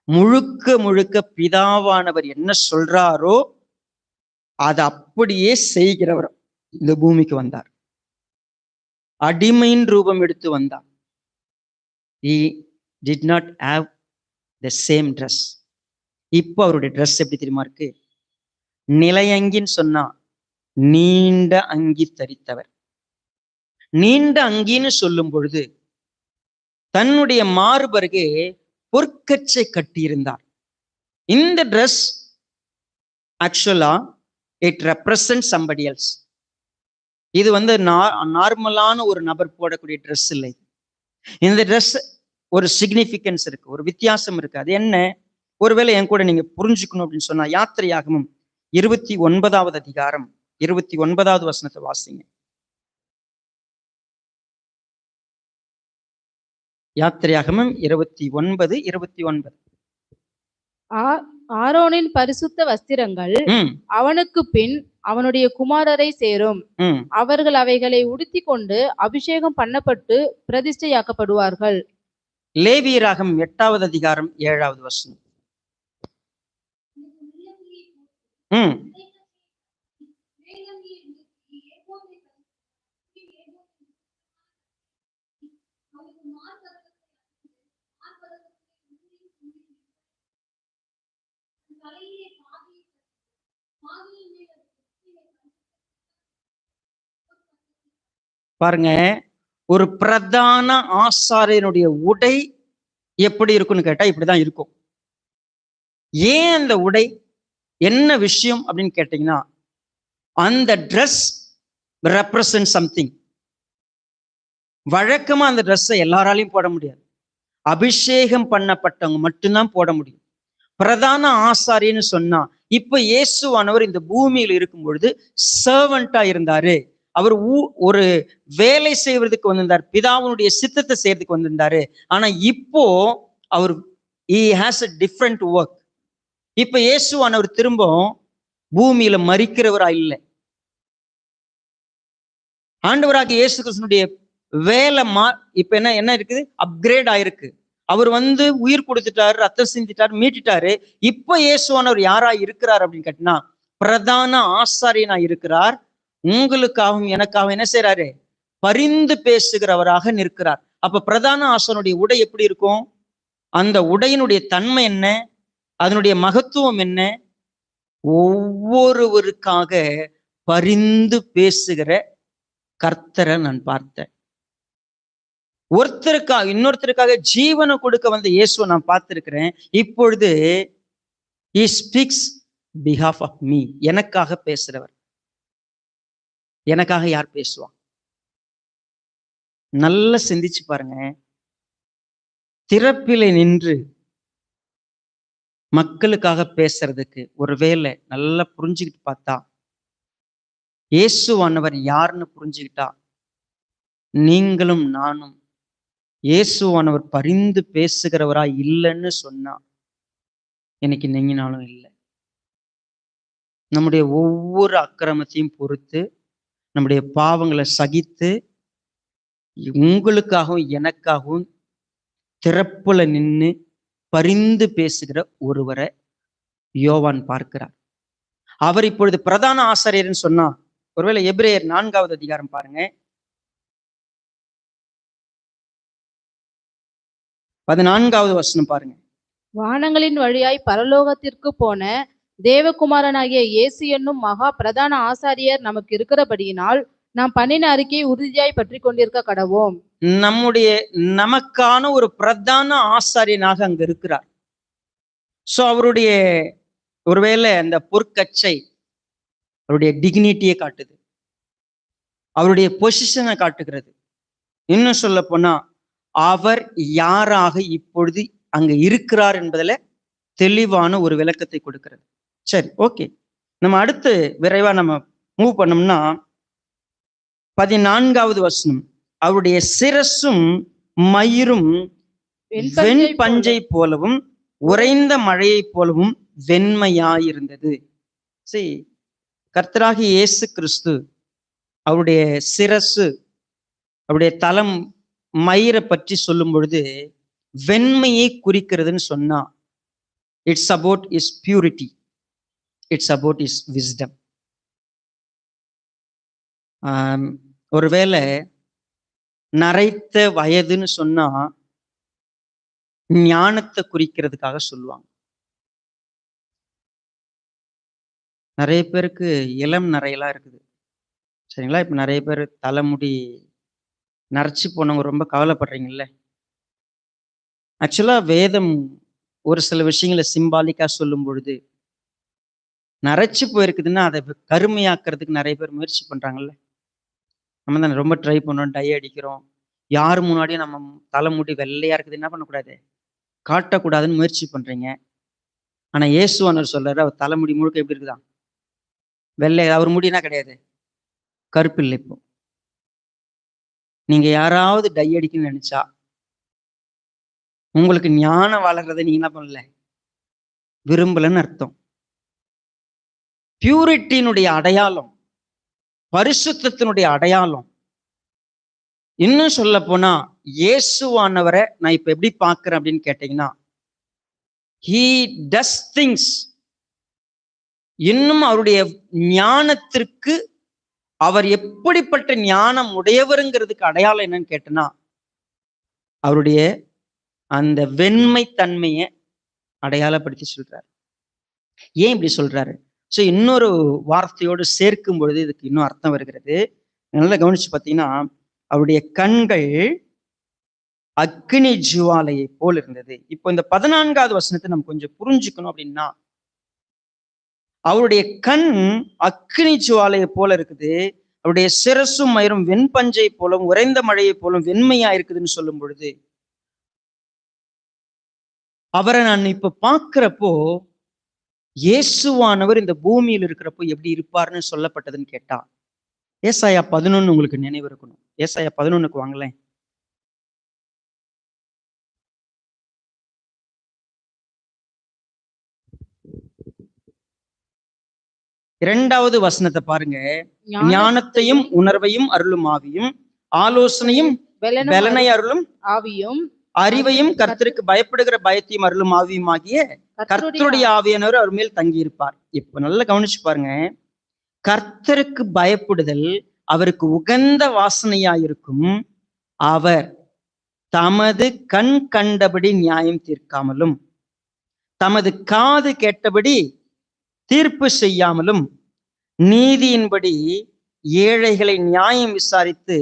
முழுக்க முழுக்க பிதாவானவர் என்ன சொல்றாரோ அதை அப்படியே செய்கிறவர் இந்த பூமிக்கு வந்தார். அடிமையின் ரூபம் எடுத்து வந்தார். He did not have the same dress. இப்போ அவருடைய ட்ரெஸ் எப்படி தெரியுமா இருக்கு? நிலையங்கின்னு சொன்னா நீண்ட அங்கி தரித்தவர். நீண்ட அங்கின்னு சொல்லும் பொழுது தன்னுடைய மார்பருகே பொற்கச்சை கட்டியிருந்தார். இந்த ட்ரெஸ் ஆக்சுவலா இட் ரெப்ரசன்ட் சம்படி எல்ஸ். இது நார்மலான ஒரு நபர் போடக்கூடிய ட்ரெஸ் இல்லை. இந்த ட்ரெஸ் ஒரு சிக்னிஃபிகன்ஸ் இருக்கு, ஒரு வித்தியாசம் இருக்கு. அது என்ன? ஒருவேளை என் கூட நீங்க புரிஞ்சுக்கணும் அப்படின்னு சொன்னா யாத்திரையாகமம் 29வது அதிகாரம் 29வது வசனத்தை வாசிங்க. யாத்திரையாகமம் 29:29. ஆரோனின் பரிசுத்த வஸ்திரங்கள் அவனுக்கு பின் அவனுடைய குமாரரை சேரும். அவர்கள் அவைகளை உடுத்தி கொண்டு அபிஷேகம் பண்ணப்பட்டு பிரதிஷ்டையாக்கப்படுவார்கள். லேவியராகமம் 8வது அதிகாரம் 7வது வசனம். பாருங்க, ஒரு பிரதான ஆசாரியனுடைய உடை எப்படி இருக்குன்னு கேட்டா இப்படிதான் இருக்கும். ஏன் அந்த உடை, என்ன விஷயம் அப்படின்னு கேட்டீங்கன்னா, அந்த ட்ரெஸ் ரெப்ரசன்ட் சம்திங். வழக்கமா அந்த ட்ரெஸ்ஸை எல்லாராலையும் போட முடியாது, அபிஷேகம் பண்ணப்பட்டவங்க மட்டும்தான் போட முடியும். பிரதான ஆசாரியன்னு சொன்னா, இப்ப இயேசுவானவர் இந்த பூமியில் இருக்கும் பொழுது சர்வெண்டா இருந்தாரு. அவர் ஒரு வேலை செய்வதற்கு வந்திருந்தார், பிதாவுடைய சித்தத்தை செய்யறதுக்கு வந்திருந்தாரு. ஆனா இப்போ அவர் he has a different work. இப்ப இயேசுவானவர் திரும்ப பூமியில மரிக்கிறவரா இல்லை. ஆண்டவராக இயேசு கிறிஸ்துனுடைய வேலை இப்ப என்ன இருக்குது? அப்கிரேட் ஆயிருக்கு. அவர் உயிர் கொடுத்துட்டாரு, ரத்தம் சிந்திட்டாரு, மீட்டுட்டாரு. இப்ப இயேசுவானவர் யாரா இருக்கிறார் அப்படின்னு கேட்டினா, பிரதான ஆசாரியனா இருக்கிறார். உங்களுக்காகவும் எனக்காகவும் என்ன செய்யறாரு? பரிந்து பேசுகிறவராக நிற்கிறார். அப்ப பிரதான ஆசாரியனுடைய உடை எப்படி இருக்கும்? அந்த உடையினுடைய தன்மை என்ன? அதனுடைய மகத்துவம் என்ன? ஒவ்வொருவருக்காக பரிந்து பேசுகிற கர்த்தரை நான் பார்த்தேன். இன்னொருத்தருக்காக ஜீவனை கொடுக்க வந்த இயேசுவை நான் பார்த்திருக்கிறேன். இப்பொழுது he speaks behalf of me. எனக்காக பேசுறவர். எனக்காக யார் பேசுவா? நல்லா சிந்திச்சு பாருங்க. திறப்பிலே நின்று மக்களுக்காக பேசுறதுக்கு ஒருவேளை நல்லா புரிஞ்சுக்கிட்டு பார்த்தா, இயேசுவானவர் யாருன்னு புரிஞ்சுக்கிட்டா, நீங்களும் நானும் இயேசுவானவர் பரிந்து பேசுகிறவரா இல்லைன்னு சொன்னா இன்னைக்கு நெங்கினாலும் இல்லை. நம்முடைய ஒவ்வொரு அக்கிரமத்தையும் பொறுத்து, நம்முடைய பாவங்களை சகித்து, உங்களுக்காகவும் எனக்காகவும் திறப்புல நின்று பரிந்து பேசுகிற ஒருவரை யோவான் பார்க்கிறார். அவர் இப்பொழுது பிரதான ஆசாரியர்னு சொன்னா, ஒருவேளை எபிரேயர் 4வது அதிகாரம் பாருங்க, 14வது வசனம் பாருங்க. வானங்களின் வழியாய் பரலோகத்திற்கு போன தேவகுமாரனாகிய இயேசு என்னும் மகா பிரதான ஆசாரியர் நமக்கு இருக்கிறபடியினால் நாம் பண்ணின அறிக்கையை உறுதியாய் பற்றி கொண்டிருக்க கடவோம். நமக்கான ஒரு பிரதான ஆசாரியனாக அங்க இருக்கிறார். சோ அவருடைய ஒருவேளை அந்த பொற்கச்சை அவருடைய டிக்னிட்டியை காட்டுது, அவருடைய பொசிஷனை காட்டுகிறது. இன்னும் சொல்ல போனா அவர் யாராக இப்பொழுது அங்க இருக்கிறார் என்பதுல தெளிவான ஒரு விளக்கத்தை கொடுக்கிறது. சரி, ஓகே. நம்ம அடுத்து விரைவா நம்ம மூவ் பண்ணோம்னா 14வது வசனம், அவருடைய சிரசும் மயிரும் வெண்பஞ்சை போலவும் உறைந்த மழையை போலவும் வெண்மையாயிருந்தது. சரி, கர்த்தராகிய இயேசு கிறிஸ்து அவருடைய சிரசு, அவருடைய தலம், மயிரை பற்றி சொல்லும் பொழுது வெண்மையை குறிக்கிறதுன்னு சொன்னா, it's about is purity, it's about is wisdom. ஒருவேளை நரைத்த வயதுன்னு சொன்னா ஞானத்தை குறிக்கிறதுக்காக சொல்லுவாங்க. நிறைய பேருக்கு இளம் நரையெல்லாம் இருக்குது, சரிங்களா? இப்ப நிறைய பேர் தலைமுடி நரைச்சு போனவங்க ரொம்ப கவலைப்படுறீங்கல்ல. ஆக்சுவலா வேதம் ஒரு சில விஷயங்களை சிம்பாலிக்கா சொல்லும் பொழுது, நரைச்சு போயிருக்குதுன்னா அதை கருமையாக்குறதுக்கு நிறைய பேர் முயற்சி பண்றாங்கல்ல. நம்ம தானே ரொம்ப ட்ரை பண்ணோம், டை அடிக்கிறோம். யார் முன்னாடியும் நம்ம தலைமுடி வெள்ளையா இருக்குது என்ன பண்ணக்கூடாது, காட்டக்கூடாதுன்னு முயற்சி பண்றீங்க. ஆனா இயேசுவானவர் சொல்றாரு, அவர் தலைமுடி முழுக்க எப்படி இருக்குதான், வெள்ளை. அவர் முடினா கிடையாது, கருப்பு இல்லை. இப்போ நீங்க யாராவது டை அடிக்கணும்னு நினைச்சா, உங்களுக்கு ஞானம் வளர்றதை நீங்க என்ன பண்ணல, விரும்பலன்னு அர்த்தம். பியூரிட்டியினுடைய அடையாளம், பரிசுத்தத்தினுடைய அடையாளம். இன்னும் சொல்ல போனா இயேசுவானவரை நான் இப்ப எப்படி பார்க்கிறேன் அப்படின்னு கேட்டீங்கன்னா, he does things. இன்னும் அவருடைய ஞானத்திற்கு, அவர் எப்படிப்பட்ட ஞானம் உடையவருங்கிறதுக்கு அடையாளம் என்னன்னு கேட்டனா, அவருடைய அந்த வெண்மை தன்மையை அடையாளப்படுத்தி சொல்றாரு. ஏன் இப்படி சொல்றாரு? ஸோ இன்னொரு வார்த்தையோடு சேர்க்கும் பொழுது இதுக்கு இன்னும் அர்த்தம் வருகிறது. நல்லா கவனிச்சு பார்த்தீங்கன்னா, அவருடைய கண்கள் அக்னி ஜுவாலையை போல் இருந்தது. இப்போ இந்த 14வது வசனத்தை நம்ம கொஞ்சம் புரிஞ்சுக்கணும். அப்படின்னா, அவருடைய கண் அக்னி ஜுவாலையை போல இருக்குது. அவருடைய சிரசும் மயிரும் வெண்பஞ்சை போலும் உறைந்த மழையை போலும் வெண்மையா இருக்குதுன்னு சொல்லும் பொழுது, அவரை நான் இப்ப பார்க்கிறப்போ, இயேசுவானவர் இந்த பூமியில் இருக்கிறப்போ எப்படி இருப்பார்னு சொல்லப்பட்டதுன்னு கேட்டா, ஏசாயா 11 உங்களுக்கு நினைவு இருக்கணும். ஏசாயா 11க்கு வாங்களேன். இரண்டாவது வசனத்தை பாருங்க. ஞானத்தையும் உணர்வையும் அருளும் ஆவியும், ஆலோசனையும் பலனை அருளும் ஆவியும், அறிவையும் கர்த்தருக்கு பயப்படுகிற பயத்தையும் அருளும் ஆவியும் ஆகிய கர்த்தருடைய ஆவியானவர் அவர் மேல் தங்கி இருப்பார். இப்ப நல்லா கவனிச்சு பாருங்க. கர்த்தருக்கு பயப்படுதல் அவருக்கு உகந்த வாசனையாயிருக்கும். அவர் தமது கண் கண்டபடி நியாயம் தீர்க்காமலும், தமது காது கேட்டபடி தீர்ப்பு செய்யாமலும், நீதியின்படி ஏழைகளை நியாயம் விசாரித்து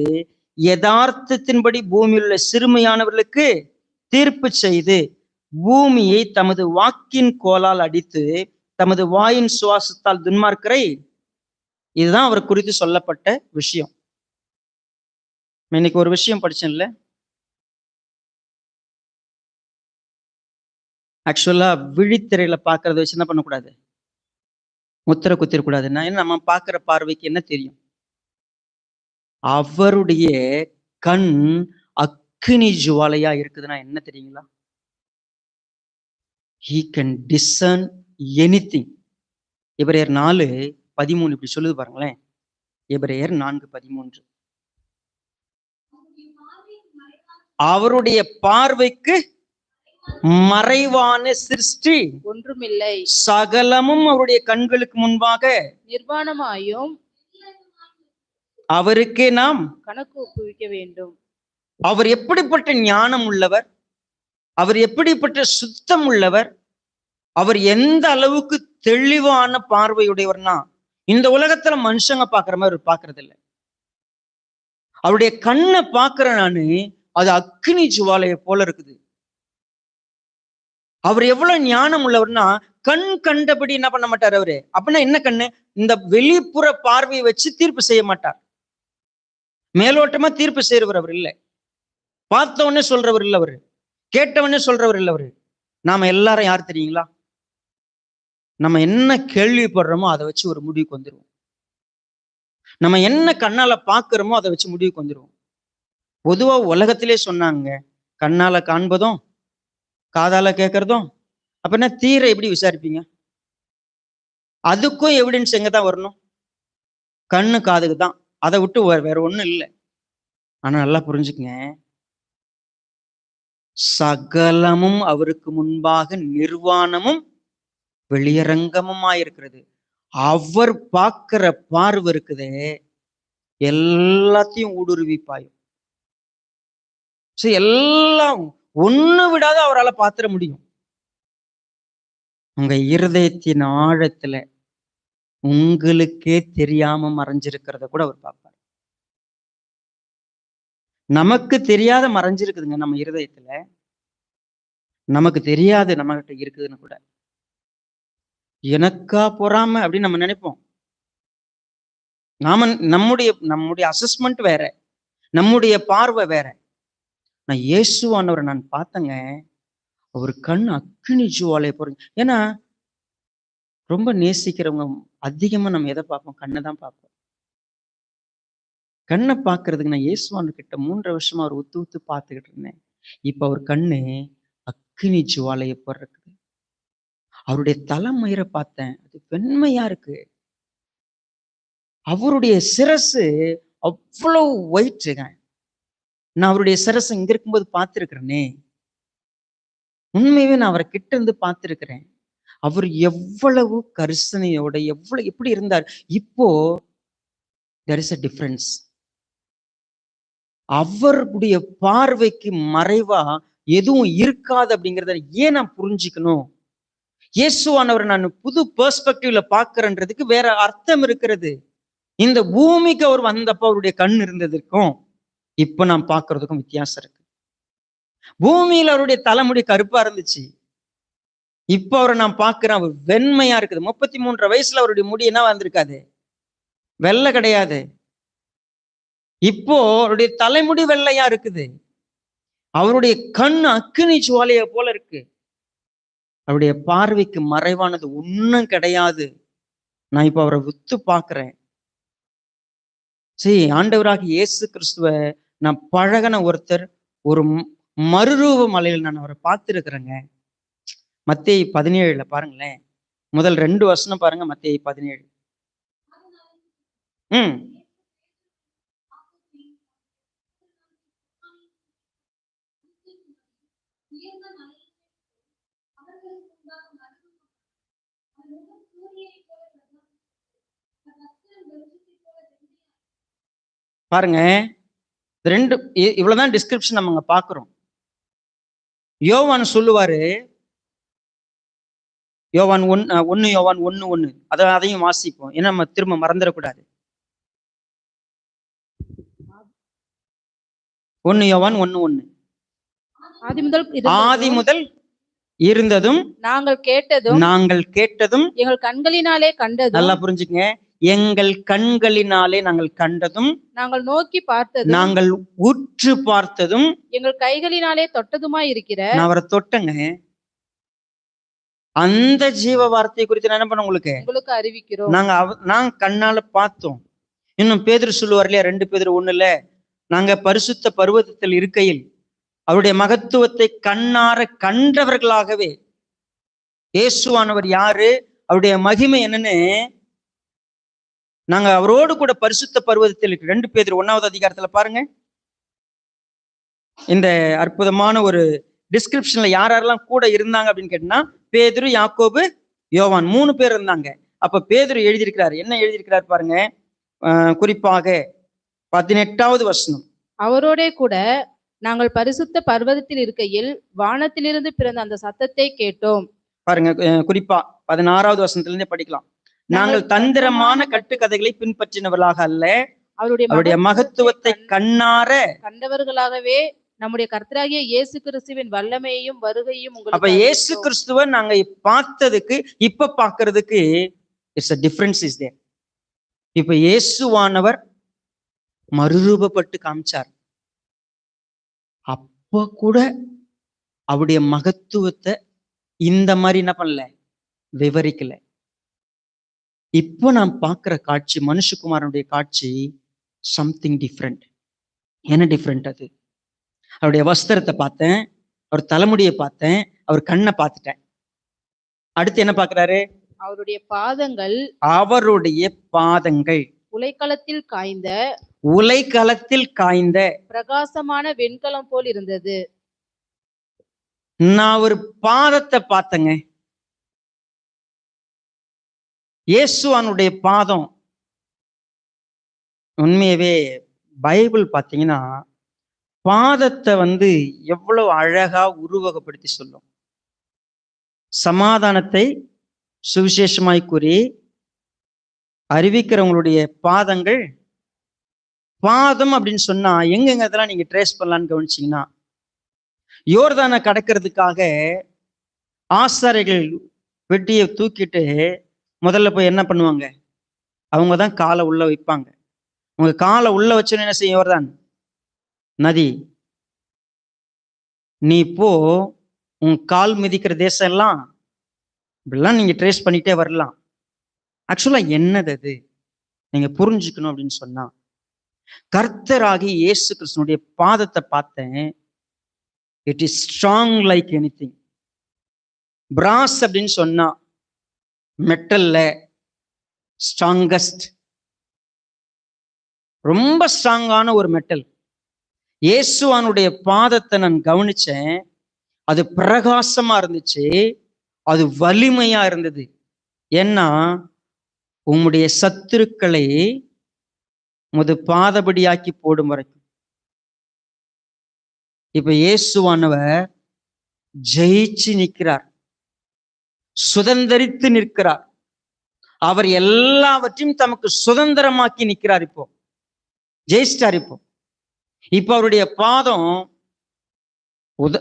யதார்த்தத்தின்படி பூமியில் உள்ள சிறுமையானவர்களுக்கு தீர்ப்பு செய்து, பூமியை தமது வாக்கின் கோலால் அடித்து தமது வாயின் சுவாசத்தால் துன்மார்க்கரை. இதுதான் அவர் குறித்து சொல்லப்பட்ட விஷயம். இன்னைக்கு ஒரு விஷயம் படிச்சேன்ல, ஆக்சுவலா விழித்திரையில பாக்குறத வச்சு என்ன பண்ணக்கூடாது, முத்திரை குத்திரக்கூடாதுன்னா, நம்ம பார்க்கிற பார்வைக்கு என்ன தெரியும்? அவருடைய கண் அக்னி ஜுவாலையா இருக்குதுன்னா என்ன தெரியுங்களா? he can discern anything. எபிரேயர் 4:13 இப்படி சொல்லுது பாருங்களேன். எபிரேயர் 4:13, அவருடைய பார்வைக்கு மறைவான சிருஷ்டி ஒன்றுமில்லை, சகலமும் அவருடைய கண்களுக்கு முன்பாக நிர்வாணமாயும் அவருக்கே நாம் கணக்கு ஒப்புவிக்க வேண்டும். அவர் எப்படிப்பட்ட ஞானம் உள்ளவர், அவர் எப்படிப்பட்ட சுத்தம் உள்ளவர், அவர் எந்த அளவுக்கு தெளிவான பார்வையுடையவர்னா, இந்த உலகத்துல மனுஷங்க பாக்குற மாதிரி அவர் பாக்குறது இல்லை. அவருடைய கண்ணை பாக்குற நானு, அது அக்னி ஜுவாலையை போல இருக்குது. அவர் எவ்வளவு ஞானம் உள்ளவர்னா, கண் கண்டபடி என்ன பண்ண மாட்டார் அவரு. அப்படின்னா என்ன கண்ணு? இந்த வெளிப்புற பார்வையை வச்சு தீர்ப்பு செய்ய மாட்டார். மேலோட்டமா தீர்ப்பு செய்யறவர் அவர் இல்லை. பார்த்தவொடனே சொல்றவர் இல்லை அவரு, கேட்டவொடனே சொல்றவர் இல்லை அவரு. நாம எல்லாரும் யார் தெரியுங்களா? நம்ம என்ன கேள்விப்படுறோமோ அதை வச்சு ஒரு முடிவுக்கு வந்துருவோம். நம்ம என்ன கண்ணால பாக்குறோமோ அதை வச்சு முடிவுக்கு வந்துருவோம். பொதுவா உலகத்திலே சொன்னாங்க, கண்ணால காண்பதும் காதால கேட்கறதும். அப்படின்னா தீர எப்படி விசாரிப்பீங்க? அதுக்கும் எவிடன்ஸ் எங்க தான் வரணும்? கண்ணு காதுக்கு தான். அதை விட்டு வேற ஒண்ணும் இல்லை. ஆனா நல்லா புரிஞ்சுக்கங்க, சகலமும் அவருக்கு முன்பாக நிர்வாணமும் வெளியரங்கமுமாயிருக்கிறது. அவர் பார்க்கிற பார்வை இருக்குதே, எல்லாத்தையும் ஊடுருவி பாயும். எல்லாம் ஒண்ணு விடாத அவரால் பார்த்துட முடியும். உங்க இருதயத்தின் ஆழத்துல உங்களுக்கே தெரியாம மறைஞ்சிருக்கிறத கூட அவர் பார்ப்பார். நமக்கு தெரியாத மறைஞ்சிருக்குதுங்க நம்ம இருதயத்துல. நமக்கு தெரியாது நம்ம கிட்ட இருக்குதுன்னு கூட. எனக்கா பொறாம அப்படின்னு நம்ம நினைப்போம். நம்முடைய அசஸ்மெண்ட் வேற, நம்முடைய பார்வை வேற. நான் இயேசுவானவரை நான் பார்த்தேங்க. அவர் கண் அக்கினி ஜுவாலைய போறீங்க. ஏன்னா ரொம்ப நேசிக்கிறவங்க அதிகமா நம்ம எதை பார்ப்போம்? கண்ணை தான் பார்ப்போம். கண்ணை பார்க்கறதுக்கு நான் இயேசுவானவர் கிட்ட 3 வருஷமா அவர் உத்து உத்து பார்த்துக்கிட்டு இருந்தேன். இப்ப அவர் கண்ணு அக்கினி ஜுவாலைய போல இருக்குது. அவருடைய தலைமயிரை பார்த்தேன், அது வெண்மையா இருக்கு. அவருடைய சிரசு அவ்வளவு ஒயிட்டுங்க. நான் அவருடைய சிரசை இங்க இருக்கும்போது பார்த்திருக்கிறேனே. உண்மையாவே நான் அவரை கிட்ட இருந்து பார்த்திருக்கிறேன். அவர் எவ்வளவு கரிசனையோட எப்படி இருந்தார். இப்போ there is a difference. அவருடைய பார்வைக்கு மறைவா எதுவும் இருக்காது அப்படிங்கிறத ஏன் நான் புரிஞ்சுக்கணும்? இயேசுவானவர் நான் புது பெர்ஸ்பெக்டிவ்ல பார்க்கிறேன்றதுக்கு வேற அர்த்தம் இருக்கிறது. இந்த பூமிக்கு அவர் வந்தப்ப அவருடைய கண் இருந்ததற்கும் இப்ப நான் பார்க்கறதுக்கும் வித்தியாசம் இருக்கு. பூமியில அவருடைய தலைமுடி கருப்பா இருந்துச்சு. இப்ப அவரை நான் பார்க்கிறேன், அவர் வெண்மையா இருக்குது. 33 வயசுல அவருடைய முடி என்ன வந்திருக்காது, வெள்ளை கிடையாது. இப்போ அவருடைய தலைமுடி வெள்ளையா இருக்குது. அவருடைய கண் அக்கினி ஜுவாலைய போல இருக்கு. அவருடைய பார்வைக்கு மறைவானது ஒன்னும் கிடையாது. நான் இப்ப அவரை உத்து பார்க்கிறேன். சரி, ஆண்டவராக இயேசு கிறிஸ்துவ நான் பழகின ஒருத்தர் ஒரு மறுரூப மலையில் நான் அவரை பார்த்திருக்கிறேங்க. மத்தேயு 17 பாருங்களேன், முதல் 2 வசனம் பாருங்க. மத்தேயு 17. பாருங்க, ரெண்டு இவ்வளவுதான் டிஸ்கிரிப்ஷன் நம்ம பாக்குறோம். யோவான் சொல்லுவாரு, யோவான் 1 யோவான் 1:1 அதையும் வாசிப்போம், ஏன்னா நம்ம திரும்ப மறந்துடக்கூடாது. 1 யோவான் 1:1 ஆதி முதல் இருந்ததும் நாங்கள் கேட்டதும் எங்கள் கண்களினாலே கண்டதும். நல்லா புரிஞ்சுக்கங்க, எங்கள் கண்களினாலே நாங்கள் கண்டதும், நாங்கள் நோக்கி பார்த்ததும், நாங்கள் உற்று பார்த்ததும், எங்கள் கைகளினாலே தொட்டதுமா இருக்கிற. நான் அவரை தொட்டங்க. அந்த ஜீவ வார்த்தை குறித்து நான் என்ன பண்ண உங்களுக்கு அறிவிக்கிறோம். நாங்க கண்ணால பார்த்தோம். இன்னும் பேதுரு சொல்லுவார் இல்லையா, 2 பேதுரு 1:1, நாங்க பரிசுத்த பர்வதத்தில் இருக்கையில் அவருடைய மகத்துவத்தை கண்ணார கண்டவர்களாகவே. இயேசுவானவர் யாரு, அவருடைய மகிமை என்னன்னு நாங்க அவரோடு கூட பரிசுத்த பர்வதத்தில் 2 பேதுரு 1வது அதிகாரத்துல பாருங்க. இந்த அற்புதமான ஒரு டிஸ்கிரிப்ஷன்ல யாரெல்லாம் கூட இருந்தாங்க அப்படின்னு கேட்டீங்கன்னா, பேதுரு, யாக்கோபு, யோவான் 3 பேர் இருந்தாங்க. அப்ப பேதுரு எழுதியிருக்கிறார். என்ன எழுதியிருக்கிறார் பாருங்க, குறிப்பாக 18வது வசனம். அவரோட கூட நாங்கள் பரிசுத்த பர்வதத்தில் இருக்கையில் வானத்திலிருந்து பிறந்த அந்த சத்தத்தை கேட்டோம். பாருங்க, குறிப்பா 16வது வசனத்துல இருந்தே படிக்கலாம். நாங்கள் தந்திரமான கட்டுக்கதைகளை பின்பற்றினவர்களாக அல்ல, அவருடைய மகத்துவத்தை கண்ணார கண்டவர்களாகவே நம்முடைய கர்த்தராகிய இயேசு கிறிஸ்துவின் வல்லமையையும் வருகையும். அப்ப இயேசு கிறிஸ்துவ நாங்க பார்த்ததுக்கு இப்ப பாக்குறதுக்கு it's a difference is there. இப்ப இயேசுவானவர் மறுரூபப்பட்டு காமிச்சார். அப்ப கூட அவருடைய மகத்துவத்தை இந்த மாதிரி என்ன பண்ணல, விவரிக்கல. இப்போ நான் பார்க்கிற காட்சி, மனுஷகுமாரனுடைய காட்சி, சம்திங் டிஃப்ரெண்ட். என்ன டிஃப்ரெண்ட்? அது அவருடைய வஸ்திரத்தை பார்த்தேன், அவர் தலைமுடியை பார்த்தேன், அவர் கண்ணை பார்த்துட்டேன். அடுத்து என்ன பார்க்கிறாரு? அவருடைய பாதங்கள் உலைக்களத்தில் காய்ந்த பிரகாசமான வெண்கலம் போல் இருந்தது. நான் ஒரு பாதத்தை பார்த்தேங்க. இயேசுவானுடைய பாதம் உண்மையவே பைபிள் பார்த்தீங்கன்னா பாதத்தை எவ்வளவு அழகா உருவகப்படுத்தி சொல்லும். சமாதானத்தை சுவிசேஷமாய் கூறி அறிவிக்கிறவங்களுடைய பாதங்கள் பாதம் அப்படின்னு சொன்னா எங்கெங்க இதெல்லாம் நீங்க ட்ரேஸ் பண்ணலான்னு கவனிச்சீங்கன்னா, யோர்தானை கடக்கிறதுக்காக ஆசாரிகள் வெட்டியை தூக்கிட்டு முதல்ல போய் என்ன பண்ணுவாங்க? அவங்க தான் காலை உள்ள வைப்பாங்க. உங்க காலை உள்ள வச்சோன்னு என்ன செய்யும் யோர்தான் நதி? நீ இப்போ உன் கால் மிதிக்கிற தேசம் எல்லாம் இப்படிலாம் நீங்க ட்ரேஸ் பண்ணிட்டே வரலாம். ஆக்சுவலா என்னது அது நீங்க புரிஞ்சுக்கணும் அப்படின்னு சொன்னா, கர்த்தராகி இயேசு கிறிஸ்துனுடைய பாதத்தை பார்த்தேன். It is strong like anything. Brass அப்படின்னு சொன்னா மெட்டல்ல ஸ்ட்ராங்கஸ்ட், ரொம்ப ஸ்ட்ராங்கான ஒரு மெட்டல். இயேசுவானுடைய பாதத்தை நான் கவனிச்சேன். அது பிரகாசமா இருந்துச்சு, அது வலிமையா இருந்தது. ஏன்னா உம்முடைய சத்துருக்களை உமது பாதபடியாக்கி போடும் வரைக்கும். இப்ப இயேசுவானவர் ஜெயிச்சு நிற்கிறார், சுதந்திரித்து நிற்கிறார். அவர் எல்லாவற்றையும் தமக்கு சுதந்திரமாக்கி நிற்கிறார். இப்போ ஜெயிச்சிட்டார். இப்போ அவருடைய பாதம்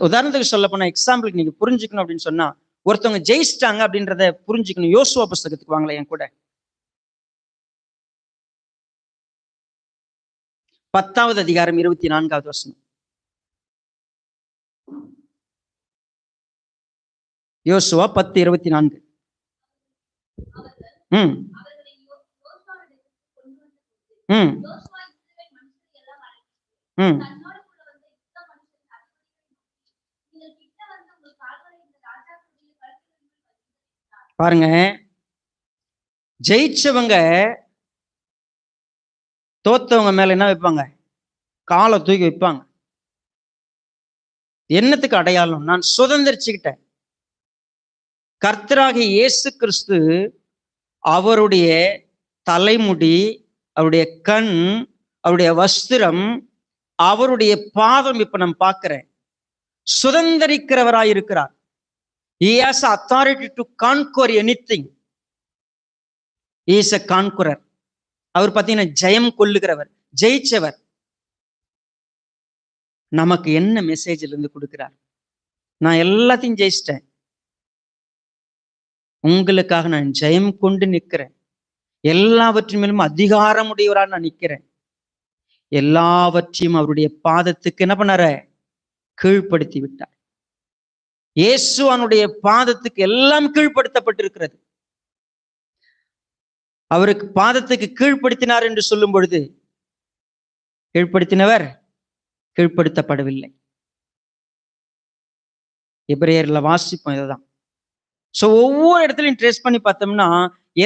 உதாரணத்துக்கு சொல்ல போனா, எக்ஸாம்பிளுக்கு நீங்க புரிஞ்சுக்கணும் அப்படின்னு சொன்னா, ஒருத்தவங்க ஜெயிச்சிட்டாங்க அப்படின்றத புரிஞ்சுக்கணும். யோசுவா புஸ்தகத்துக்கு வாங்கல என் கூட. 10வது அதிகாரம் 24வது வசனம். யோசுவா 10:24. ம் ம் ம் பாருங்க, ஜெயிச்சவங்க தோத்தவங்க மேல என்ன வைப்பாங்க? காலை தூக்கி வைப்பாங்க. என்னத்துக்கு அடையாளம்? நான் சுதந்திரிச்சுக்கிட்டேன். கர்த்தராகிய இயேசு கிறிஸ்து அவருடைய தலைமுடி, அவருடைய கண், அவருடைய வஸ்திரம், அவருடைய பாதம் இப்ப நான் பார்க்கிறேன். சுதந்திரிக்கிறவராய் இருக்கிறார். He has authority to conquer anything. He is a conqueror. அவர் பார்த்தீங்கன்னா ஜெயம் கொள்ளுகிறவர், ஜெயிச்சவர். நமக்கு என்ன மெசேஜ்ல இருந்து கொடுக்கிறார்? நான் எல்லாத்தையும் ஜெயிச்சிட்டேன், உங்களுக்காக நான் ஜெயம் கொண்டு நிற்கிறேன், எல்லாவற்றின் மேலும் அதிகாரம் உடையவராக நான் நிற்கிறேன். எல்லாவற்றையும் அவருடைய பாதத்துக்கு என்ன பண்ணார? கீழ்ப்படுத்தி விட்டார். இயேசுவானுடைய பாதத்துக்கு எல்லாம் கீழ்ப்படுத்தப்பட்டிருக்கிறது. அவருக்கு பாதத்துக்கு கீழ்ப்படுத்தினார் என்று சொல்லும் பொழுது, கீழ்ப்படுத்தினவர் கீழ்ப்படுத்தப்படவில்லை. எபிரேயர்ல வாசிப்போம் இதுதான். சோ ஒவ்வொரு இடத்துலையும் ட்ரேஸ் பண்ணி பார்த்தோம்னா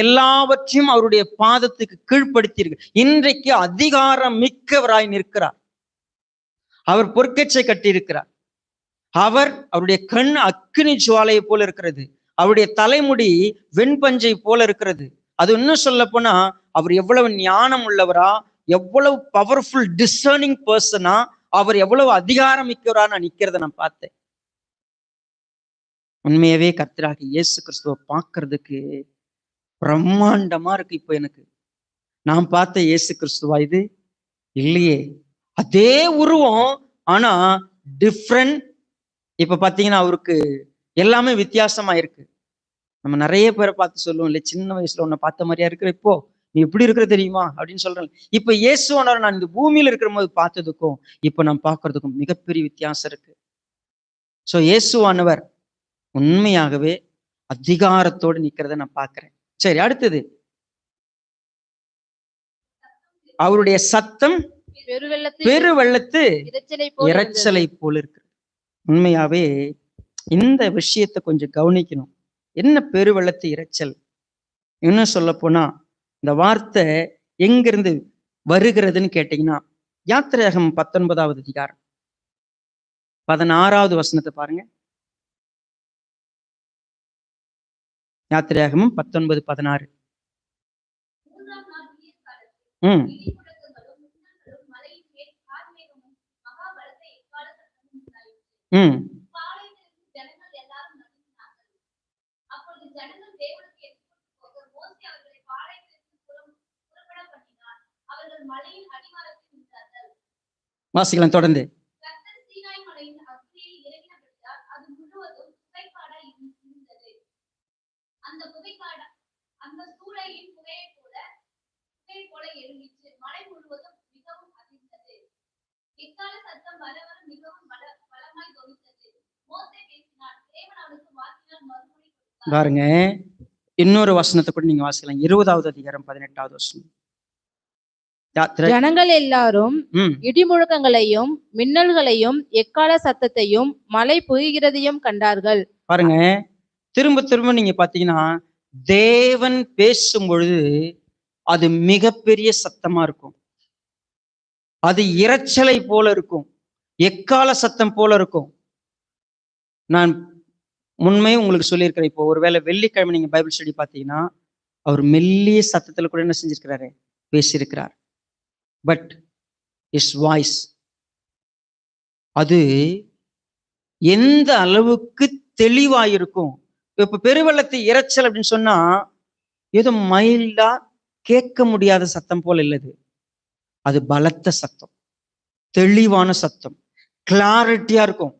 எல்லாவற்றையும் அவருடைய பாதத்துக்கு கீழ்ப்படுத்தி இருக்கு. இன்றைக்கு அதிகாரம் மிக்கவராய் நிற்கிறார். அவர் பொற்கச்சை கட்டி இருக்கிறார். அவருடைய கண் அக்கினி ஜுவாலையை போல இருக்கிறது. அவருடைய தலைமுடி வெண்பஞ்சை போல இருக்கிறது. அது இன்னும் சொல்ல போனா அவர் எவ்வளவு ஞானம் உள்ளவரா, எவ்வளவு பவர்ஃபுல் டிசர்னிங் பர்சனா, அவர் எவ்வளவு அதிகாரம் மிக்கவரா நான் நிக்கிறத நான் பார்த்தேன். உண்மையாவே கர்த்தராகிய இயேசு கிறிஸ்துவை பார்க்கறதுக்கு பிரம்மாண்டமா இருக்கு. இப்போ எனக்கு நான் பார்த்த இயேசு கிறிஸ்துவா இது? இல்லையே. அதே உருவம், ஆனா டிஃப்ரெண்ட். இப்ப பாத்தீங்கன்னா அவருக்கு எல்லாமே வித்தியாசமா இருக்கு. நம்ம நிறைய பேரை பார்த்து சொல்லுவோம் இல்லை, சின்ன வயசுல உன்னை பார்த்த மாதிரியா இருக்கிற, இப்போ நீ எப்படி இருக்கிற தெரியுமா அப்படின்னு சொல்றேன். இப்ப இயேசுவானவர் நான் இந்த பூமியில இருக்கிற போது பார்த்ததுக்கும் இப்ப நான் பார்க்கறதுக்கும் மிகப்பெரிய வித்தியாசம் இருக்கு. சோ இயேசுவானவர் உண்மையாகவே அதிகாரத்தோடு நிக்கிறத நான் பார்க்கிறேன். சரி, அடுத்தது அவருடைய சத்தம் பெருவெள்ளத்து இரைச்சலை போல இருக்கு. உண்மையாவே இந்த விஷயத்தை கொஞ்சம் கவனிக்கணும். என்ன பெருவெள்ளத்து இரைச்சல்? இன்னும் சொல்ல போனா இந்த வார்த்தை எங்கிருந்து வருகிறதுன்னு கேட்டீங்கன்னா, யாத்திரையாகமம் 19வது அதிகாரம் 16வது வசனத்தை பாருங்க. யாத்திரையாகமம் 19:16. வாசிக்கலாம் தொடர்ந்து. பாருங்க, இன்னொரு வசனத்தை கூட நீங்க வாசிக்கலாம். 20வது அதிகாரம் 18வது வசனம். ஜனங்கள் எல்லாரும் இடிமுழக்கங்களையும் மின்னல்களையும் எக்கால சத்தத்தையும் மழை பொய்கிறதையும் கண்டார்கள். பாருங்க, திரும்ப திரும்ப நீங்க பாத்தீங்கன்னா தேவன் பேசும் பொழுது அது மிகப்பெரிய சத்தமா இருக்கும். அது இரைச்சலை போல இருக்கும், எக்கால சத்தம் போல இருக்கும். நான் உண்மையும் உங்களுக்கு சொல்லியிருக்கிறேன். இப்போ ஒருவேளை வெள்ளிக்கிழமை நீங்க பைபிள் ஸ்டடி பார்த்தீங்கன்னா அவர் மெல்லிய சத்தத்துல கூட என்ன செஞ்சிருக்கிறாரு, பேசியிருக்கிறார். பட் இஸ் வாய்ஸ் அது எந்த அளவுக்கு தெளிவாயிருக்கும். இப்ப பெருவெள்ளத்தை இரைச்சல் அப்படின்னு சொன்னா ஏதோ மைல்டா கேட்க முடியாத சத்தம் போல இல்லது. அது பலத்த சத்தம், தெளிவான சத்தம், கிளாரிட்டியா இருக்கும்,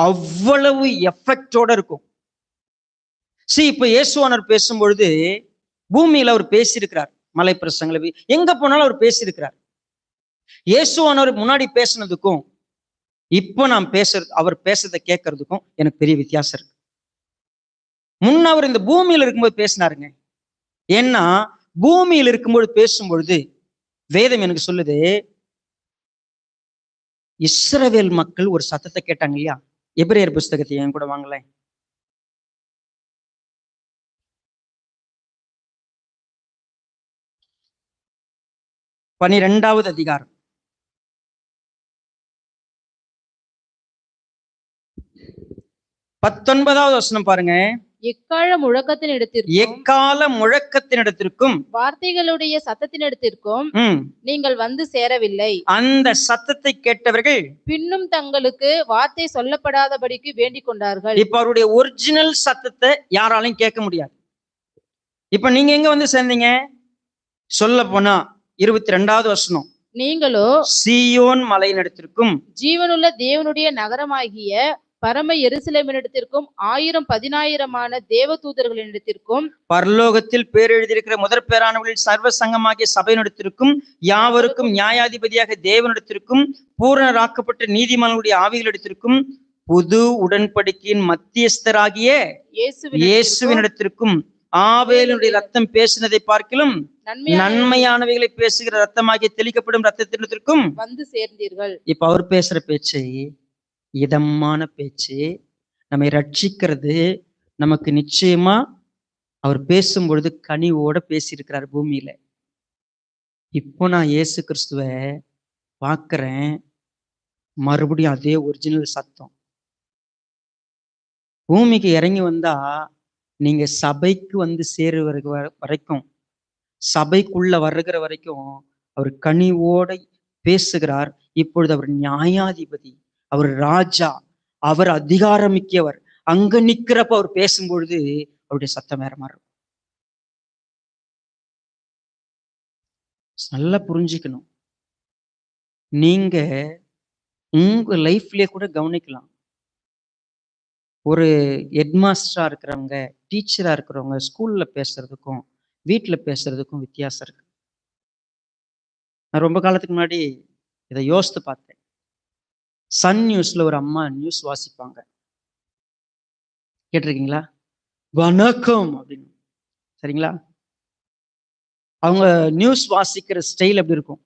அவ்வளவு எஃபெக்டோட இருக்கும். இப்ப இயேசுவானவர் பேசும்பொழுது பூமியில அவர் பேசியிருக்கிறார். மலை பிரசங்களை எங்க போனாலும் அவர் பேசியிருக்கிறார். இயேசுவானவர் முன்னாடி பேசுனதுக்கும் இப்போ நான் அவர் பேசுறதை கேட்கறதுக்கும் எனக்கு பெரிய வித்தியாசம் இருக்கு. முன்ன அவர் இந்த பூமியில இருக்கும்போது பேசினாருங்க. ஏன்னா பூமியில் இருக்கும்போது பேசும்பொழுது வேதம் எனக்கு சொல்லுது, இஸ்ரவேல் மக்கள் ஒரு சத்தத்தை கேட்டாங்க இல்லையா? எபிரேயர் புஸ்தகத்தை என் கூட வாங்கல. பனிரெண்டாவது அதிகாரம் 19வது வசனம் பாருங்க. எக்கால முழக்கத்தினிடத்திற்கும் வார்த்தைகளுடைய சத்தத்தினிடத்திற்கும் நீங்கள் வந்து சேரவில்லை. அந்த சத்தத்தை கேட்டவர்கள் பின்னும் தங்களுக்கு வார்த்தை சொல்லப்படாதபடிக்கு வேண்டிக் கொண்டார்கள். இப்ப அவருடைய ஒரிஜினல் சத்தத்தை யாராலையும் கேட்க முடியாது. இப்ப நீங்க எங்க வந்து சேர்ந்தீங்க? சொல்ல போனா 22வது வசனம், நீங்களோ சீயோன் மலையினிடத்திற்கும் ஜீவனுள்ள தேவனுடைய நகரமாகிய பரம எருசலேமினிடத்திற்கும் 1000-10,000 தேவதூதர்களிடத்திற்கும் பரலோகத்தில் பேர் எழுதியிருக்கிற முதற் பேரானவர்களில் சர்வ சங்கமாகிய சபையினிடத்திற்கும் யாவருக்கும் நியாயாதிபதியாக தேவனிடத்திற்கும் பூரணராக்கப்பட்ட நீதிமான்களுடைய ஆவிகளிடத்திற்கும் புது உடன்படிக்கையின் மத்தியஸ்தராகிய இயேசுவினிடத்திற்கும் ஆபேலுடைய ரத்தம் பேசினதை பார்க்கிலும் நன்மையானவைகளை பேசுகிற ரத்தமாகிய தெளிக்கப்படும் ரத்தத்தினத்திற்கும் வந்து சேர்ந்தீர்கள். இப்ப அவர் பேசுற பேச்சு இதமான பேச்சு, நம்மை ரட்சிக்கிறது. நமக்கு நிச்சயமா அவர் பேசும்பொழுது கனிவோட பேசியிருக்கிறார் பூமியில. இப்போ நான் இயேசு கிறிஸ்துவ பார்க்கிறேன், மறுபடியும் அதே ஒரிஜினல் சத்தம். பூமிக்கு இறங்கி வந்தா நீங்க சபைக்கு வந்து சேருவ வரைக்கும், சபைக்குள்ள வருகிற வரைக்கும் அவர் கனிவோட பேசுகிறார். இப்பொழுது அவர் நியாயாதிபதி, அவர் ராஜா, அவர் அதிகாரமிக்கவர். அங்க நிக்கிறப்ப அவர் பேசும்பொழுது அவருடைய சத்தம் வேற மாதிரி இருக்கும். நல்லா புரிஞ்சுக்கணும். நீங்க உங்க லைஃப்லயே கூட கவனிக்கலாம். ஒரு ஹெட்மாஸ்டரா இருக்கிறவங்க, டீச்சரா இருக்கிறவங்க ஸ்கூல்ல பேசுறதுக்கும் வீட்டுல பேசுறதுக்கும் வித்தியாசம் இருக்கு. நான் ரொம்ப காலத்துக்கு முன்னாடி இதை யோசித்து பார்த்தேன். சன் நியூஸ்ல ஒரு அம்மா நியூஸ் வாசிப்பாங்க, கேட்டிருக்கீங்களா? வணக்கம் அப்படின்னு, சரிங்களா? அவங்க நியூஸ் வாசிக்கிற ஸ்டைல் எப்படி இருக்கும்,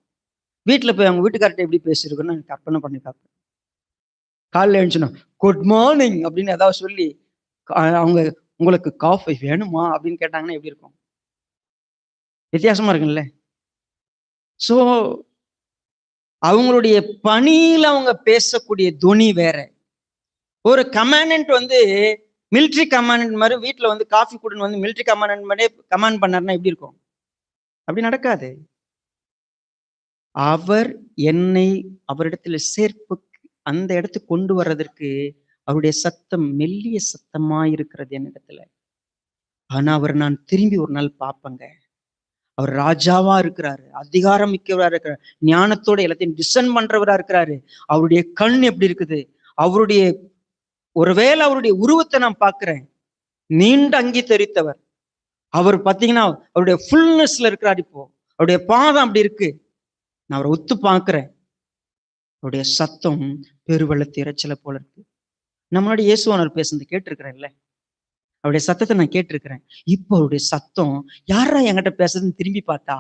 வீட்டுல போய் அவங்க வீட்டுக்கார்ட்ட எப்படி பேசியிருக்குன்னு நான் கற்பனை பண்ணி பார்ப்பேன். காலைல எழுந்துச்சுன்னா குட் மார்னிங் அப்படின்னு ஏதாவது சொல்லி, அவங்க உங்களுக்கு காஃபி வேணுமா அப்படின்னு கேட்டாங்கன்னா எப்படி இருக்கும்? வித்தியாசமா இருக்குல்ல? ஸோ அவங்களுடைய பணியில அவங்க பேசக்கூடிய துணி வேற. ஒரு கமாண்டன்ட் வந்து மிலிட்ரி கமாண்டன்ட் மாதிரி வீட்டுல வந்து காஃபி குடுன்னு வந்து மிலிட்ரி கமாண்டன்ட் மாதிரி கமாண்ட் பண்ணாருன்னா எப்படி இருக்கும்? அப்படி நடக்காது. அவர் என்னை அவரிடத்துல சேர்ப்பு அந்த இடத்துக்கு கொண்டு வர்றதற்கு அவருடைய சத்தம் மெல்லிய சத்தமா இருக்கிறது என்னிடத்துல. ஆனா அவர் நான் திரும்பி ஒரு நாள் பார்ப்பேங்க, அவர் ராஜாவா இருக்கிறாரு, அதிகாரம் மிக்கவரா இருக்கிறார், ஞானத்தோட எல்லாத்தையும் டிசைன் பண்றவரா இருக்கிறாரு. அவருடைய கண் எப்படி இருக்குது, அவருடைய ஒருவேளை அவருடைய உருவத்தை நான் பார்க்கிறேன், நீண்ட அங்கி தெரித்தவர். அவர் பார்த்தீங்கன்னா அவருடைய ஃபுல்னஸ்ல இருக்கிறார். இப்போ அவருடைய பாதம் அப்படி இருக்கு. நான் அவரை உத்து பார்க்கிறேன். அவருடைய சத்தம் பெருவெள்ளத்து இரைச்சலை போல இருக்கு. நம்மளோட இயேசுவானவர் பேசுனது கேட்டிருக்கிறேன்ல, அவருடைய சத்தத்தை நான் கேட்டிருக்கிறேன். இப்போ அவருடைய சத்தம் யாரா என்கிட்ட பேசுறதுன்னு திரும்பி பார்த்தா,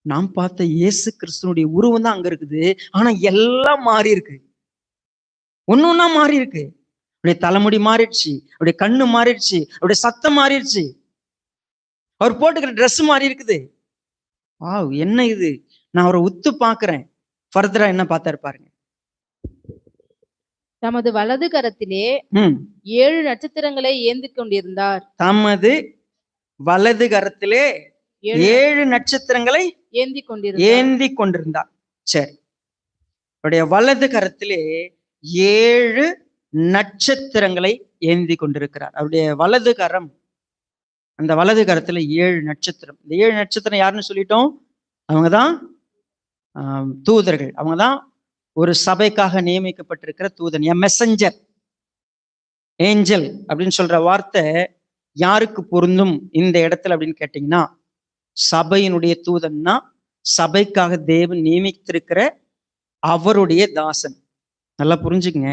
நான் பார்த்த இயேசு கிறிஸ்துனுடைய உருவம் தான் அங்க இருக்குது. ஆனா எல்லாம் மாறி இருக்கு, ஒன்னொன்னா மாறி இருக்கு. அவருடைய தலைமுடி மாறிடுச்சு, அவருடைய கண்ணு மாறிடுச்சு, அவருடைய சத்தம் மாறிடுச்சு, அவர் போட்டுக்கிற ட்ரெஸ் மாறி இருக்குது. என்ன இது? நான் அவரை உத்து பார்க்கிறேன். ஃபர்தரா என்ன பார்த்தாரு பாருங்க. தமது வலது கரத்திலே 7 நட்சத்திரங்களை ஏந்தி கொண்டிருந்தார். தமது வலது கரத்திலே 7 நட்சத்திரங்களை ஏந்தி கொண்டிருந்தார். சரி, அவருடைய வலது கரத்திலே 7 நட்சத்திரங்களை ஏந்தி கொண்டிருக்கிறார். அவருடைய வலது கரம், அந்த வலது கரத்துல 7 நட்சத்திரம். இந்த 7 நட்சத்திரம் யாருன்னு சொல்லிட்டோம்? அவங்கதான் தூதர்கள். அவங்கதான் ஒரு சபைக்காக நியமிக்கப்பட்டிருக்கிற தூதன், எ மெசஞ்சர், ஏஞ்சல் அப்படின்னு சொல்ற வார்த்தை யாருக்கு பொருந்தும் இந்த இடத்துல அப்படின்னு கேட்டீங்கன்னா, சபையினுடைய தூதன்னா சபைக்காக தேவன் நியமித்திருக்கிற அவருடைய தாசன். நல்லா புரிஞ்சுங்க,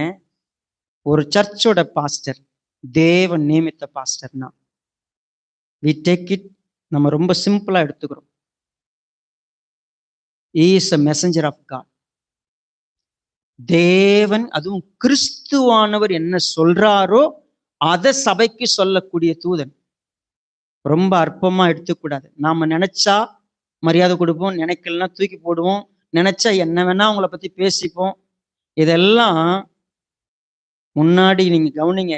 ஒரு சர்ச்சோட பாஸ்டர் தேவன் நியமித்த பாஸ்டர்னா we take it, நம்ம ரொம்ப சிம்பிளா எடுத்துக்கிறோம். he is a messenger of God. தேவன், அதுவும் கிறிஸ்துவானவர் என்ன சொல்றாரோ அதை சபைக்கு சொல்லக்கூடிய தூதன். ரொம்ப அற்பமா எடுத்துக்கூடாது. நாம நினைச்சா மரியாதை கொடுப்போம், நினைக்கலன்னா தூக்கி போடுவோம், நினைச்சா என்ன வேணா அவங்கள பத்தி பேசிப்போம். இதெல்லாம் முன்னாடி நீங்க கவனிங்க,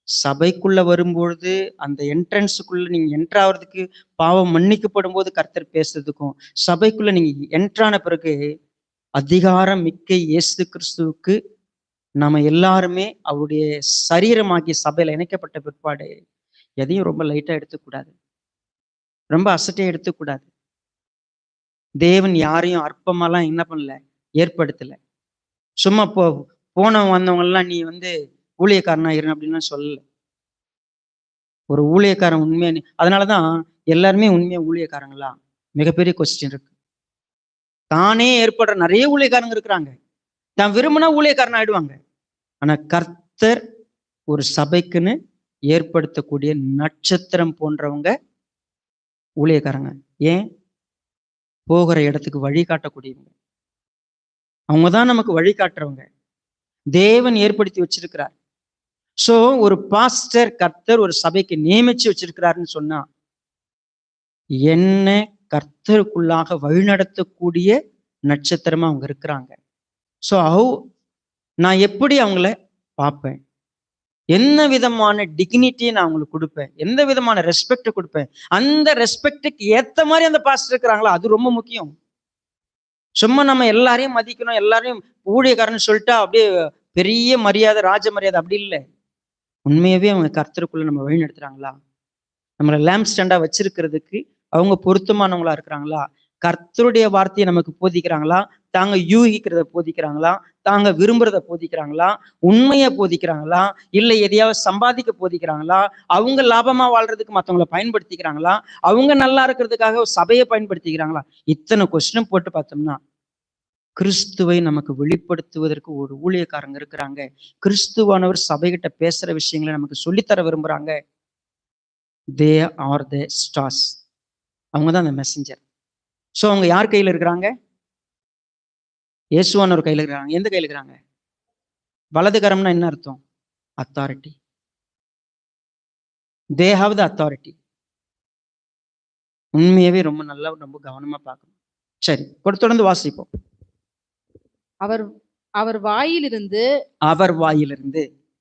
சபைக்குள்ள வரும்பொழுது அந்த என்ட்ரன்ஸுக்குள்ள நீங்க என்ட்ராகிறதுக்கு, பாவம் மன்னிக்கப்படும் போது கர்த்தர் பேசுறதுக்கும், சபைக்குள்ள நீங்க என்ட்ரான பிறகு அதிகாரம் மிக்க இயேசு கிறிஸ்துவுக்கு நம்ம எல்லாருமே அவருடைய சரீரமாகிய சபையில இணைக்கப்பட்ட பிற்பாடு எதையும் ரொம்ப லைட்டா எடுத்துக்கூடாது, ரொம்ப அசட்டே எடுத்துக்கூடாது. தேவன் யாரையும் அற்பமாலாம் என்ன பண்ணல, ஏற்படுத்தல. சும்மா போனவங்க வந்தவங்க எல்லாம் நீ ஊழியக்காரனா இரு அப்படின்லாம் சொல்லல. ஒரு ஊழியக்காரன் உண்மையா, அதனாலதான் எல்லாருமே உண்மையா ஊழியக்காரங்களா? மிகப்பெரிய கொஸ்டின் இருக்கு. தானே ஏற்படுற நிறைய ஊழியக்காரங்க இருக்கிறாங்க, தான் விரும்பினா ஊழியக்காரன் ஆயிடுவாங்க. ஆனா கர்த்தர் ஒரு சபைக்குன்னு ஏற்படுத்தக்கூடிய நட்சத்திரம் போன்றவங்க ஊழியக்காரங்க. ஏன்? போகிற இடத்துக்கு வழி காட்டக்கூடியவங்க. அவங்கதான் நமக்கு வழி காட்டுறவங்க. தேவன் ஏற்படுத்தி வச்சிருக்கிறார். சோ ஒரு பாஸ்டர் கர்த்தர் ஒரு சபைக்கு நியமிச்சு வச்சிருக்கிறாருன்னு சொன்னா, என்ன கர்த்தருக்குள்ளாக வழிநடத்தக்கூடிய நட்சத்திரமா அவங்க இருக்கிறாங்க. ஸோ நான் எப்படி அவங்கள பார்ப்பேன், என்ன விதமான டிக்னிட்டியை நான் அவங்களுக்கு கொடுப்பேன், எந்த விதமான ரெஸ்பெக்ட் கொடுப்பேன், அந்த ரெஸ்பெக்டுக்கு ஏத்த மாதிரி அந்த பாஸ்டர் இருக்கிறாங்களா, அது ரொம்ப முக்கியம். சும்மா நம்ம எல்லாரையும் மதிக்கணும், எல்லாரையும் ஊழியக்காரன்னு சொல்லிட்டா அப்படியே பெரிய மரியாதை, ராஜ மரியாதை, அப்படி இல்லை. உண்மையாவே அவங்க கர்த்தருக்குள்ள நம்ம வழி நடத்துறாங்களா, நம்மளை லேம்ப் ஸ்டாண்டா வச்சிருக்கிறதுக்கு அவங்க பொருத்தமானவங்களா இருக்கிறாங்களா, கர்த்தருடைய வார்த்தையை நமக்கு போதிக்கிறாங்களா, தாங்க யூகிக்கிறத போதிக்கிறாங்களா, தாங்க விரும்புறத போதிக்கிறாங்களா, உண்மையை போதிக்கிறாங்களா, இல்லை எதையாவது சம்பாதிக்க போதிக்கிறாங்களா, அவங்க லாபமா வாழ்றதுக்கு மற்றவங்களை பயன்படுத்திக்கிறாங்களா, அவங்க நல்லா இருக்கிறதுக்காக சபையை பயன்படுத்திக்கிறாங்களா? இத்தனை கொஸ்டின் போட்டு பார்த்தோம்னா கிறிஸ்துவை நமக்கு வெளிப்படுத்துவதற்கு ஒரு ஊழியக்காரங்க இருக்கிறாங்க. கிறிஸ்துவானவர் சபைகிட்ட பேசுற விஷயங்களை நமக்கு சொல்லித்தர விரும்புறாங்க. They are the stars. அவங்க தான் அந்த மெசஞ்சர். ஸோ அவங்க யார் கையில் இருக்கிறாங்க? இயேசுவானவர் கையில் இருக்கிறாங்க. எந்த கையில் இருக்கிறாங்க? வலது கரம்னா என்ன அர்த்தம்? Authority. They have the authority. உண்மையாவே ரொம்ப நல்லா, ரொம்ப கவனமா பார்க்கணும். சரி, தொடர்ந்து வாசிப்போம். அவர் வாயிலிருந்து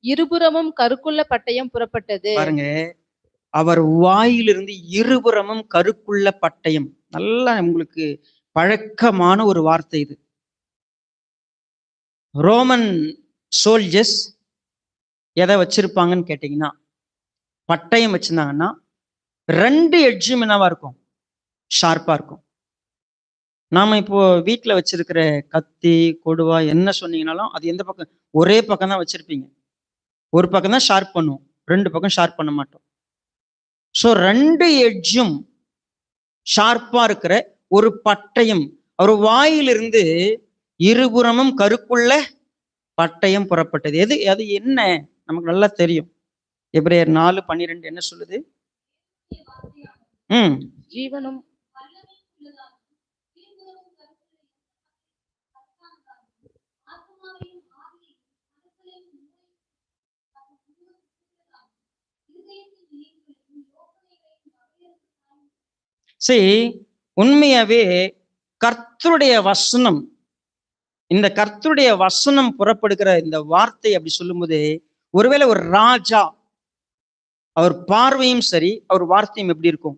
இருபுறமும் கருக்குள்ள பட்டயம் புறப்பட்டது. பாருங்க, அவர் வாயிலிருந்து இருபுறமும் கருக்குள்ள பட்டயம். நல்லா உங்களுக்கு பழக்கமான ஒரு வார்த்தை இது. ரோமன் சோல்ஜர்ஸ் எதை வச்சிருப்பாங்கன்னு கேட்டீங்கன்னா, பட்டயம் வச்சிருந்தாங்கன்னா 2 எட்ஜும் என்னவா இருக்கும்? ஷார்ப்பா இருக்கும். நாம இப்போ வீட்டில் வச்சிருக்கிற கத்தி கொடுவா என்ன சொன்னீங்கனாலும் அது எந்த பக்கம், ஒரே பக்கம் தான் வச்சிருப்பீங்க. ஒரு பக்கம் தான் ஷார்ப் பண்ணுவோம், 2 பக்கம் ஷார்ப் பண்ண மாட்டோம். ஸோ 2 எட்ஜும் ஷார்ப்பா இருக்கிற ஒரு பட்டயம், அவர் வாயிலிருந்து இருபுறமும் கருக்குள்ள பட்டயம் புறப்பட்டது. எது அது என்ன நமக்கு நல்லா தெரியும். எபிரேயர் 4:12 என்ன சொல்லுது? ஜீவனும் சரி, உண்மையாவே கர்த்தருடைய வசனம், இந்த கர்த்தருடைய வசனம் புறப்படுகிற இந்த வார்த்தை அப்படி சொல்லும்போது, ஒருவேளை ஒரு ராஜா, அவர் பார்வையும் சரி, அவர் வார்த்தையும் எப்படி இருக்கும்?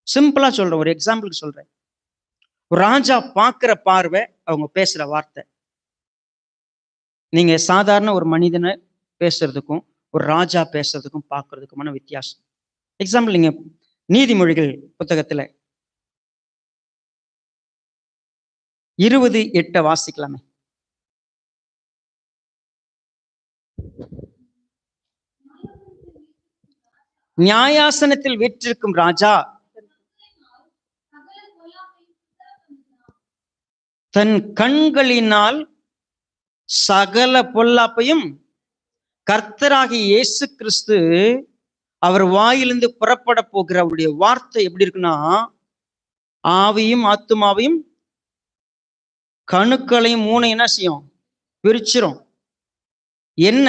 சிம்பிளா சொல்றேன், ஒரு எக்ஸாம்பிளுக்கு சொல்றேன். ஒரு ராஜா பார்க்கிற பார்வை, அவங்க பேசுற வார்த்தை. நீங்க சாதாரண ஒரு மனிதனை பேசுறதுக்கும் ஒரு ராஜா பேசுறதுக்கும் பார்க்கறதுக்குமான வித்தியாசம். எக்ஸாம்பிள், நீங்க நீதிமொழிகள் புத்தகத்துல 20:8 வாசிக்கலாமே. நியாயாசனத்தில் வீற்றிருக்கும் ராஜா தன் கண்களினால் சகல பொல்லாப்பையும், கர்த்தராகிய இயேசு கிறிஸ்து அவர் வாயிலிருந்து புறப்பட போகிற அவருடைய வார்த்தை எப்படி இருக்குன்னா, ஆவியும் ஆத்துமாவையும் கணுக்களையும் மூணையும் என்ன செய்யும்? பிரிச்சிரும். என்ன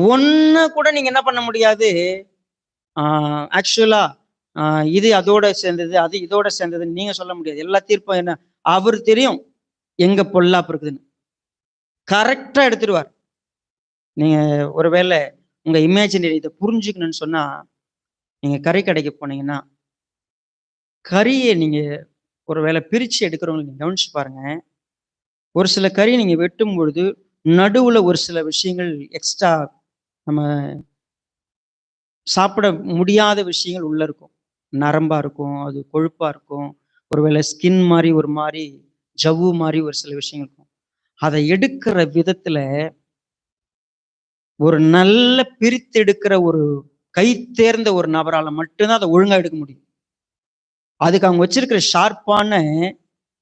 ஒண்ணு கூட நீங்க என்ன பண்ண முடியாது. ஆக்சுவலா இது அதோட சேர்ந்தது, அது இதோட சேர்ந்ததுன்னு நீங்க சொல்ல முடியாது. எல்லா தீர்ப்பும் என்ன, அவரு தெரியும் எங்க பொல்லாப்பு இருக்குதுன்னு, கரெக்டா எடுத்துடுவார். நீங்க ஒருவேளை உங்க இமேஜினரி இதை புரிஞ்சுக்கணும்னு சொன்னா, நீங்க கறி கடைக்கு போனீங்கன்னா கறியை நீங்க ஒருவேளை பிரிச்சு எடுக்கிறவங்க நீங்க கவனிச்சு பாருங்க. ஒரு சில கறி நீங்க வெட்டும் பொழுது நடுவுல ஒரு சில விஷயங்கள் எக்ஸ்ட்ரா நம்ம சாப்பிட முடியாத விஷயங்கள் உள்ள இருக்கும். நரம்பா இருக்கும், அது கொழுப்பா இருக்கும், ஒருவேளை ஸ்கின் மாதிரி ஒரு மாதிரி ஜவ்வு மாதிரி ஒரு சில விஷயங்கள் இருக்கும். அதை எடுக்கிற விதத்துல ஒரு நல்ல பிரித்து எடுக்கிற ஒரு கை தேர்ந்த ஒரு நபரால மட்டும்தான் அதை ஒழுங்கா எடுக்க முடியும். அதுக்கு அவங்க வச்சிருக்கிற ஷார்ப்பான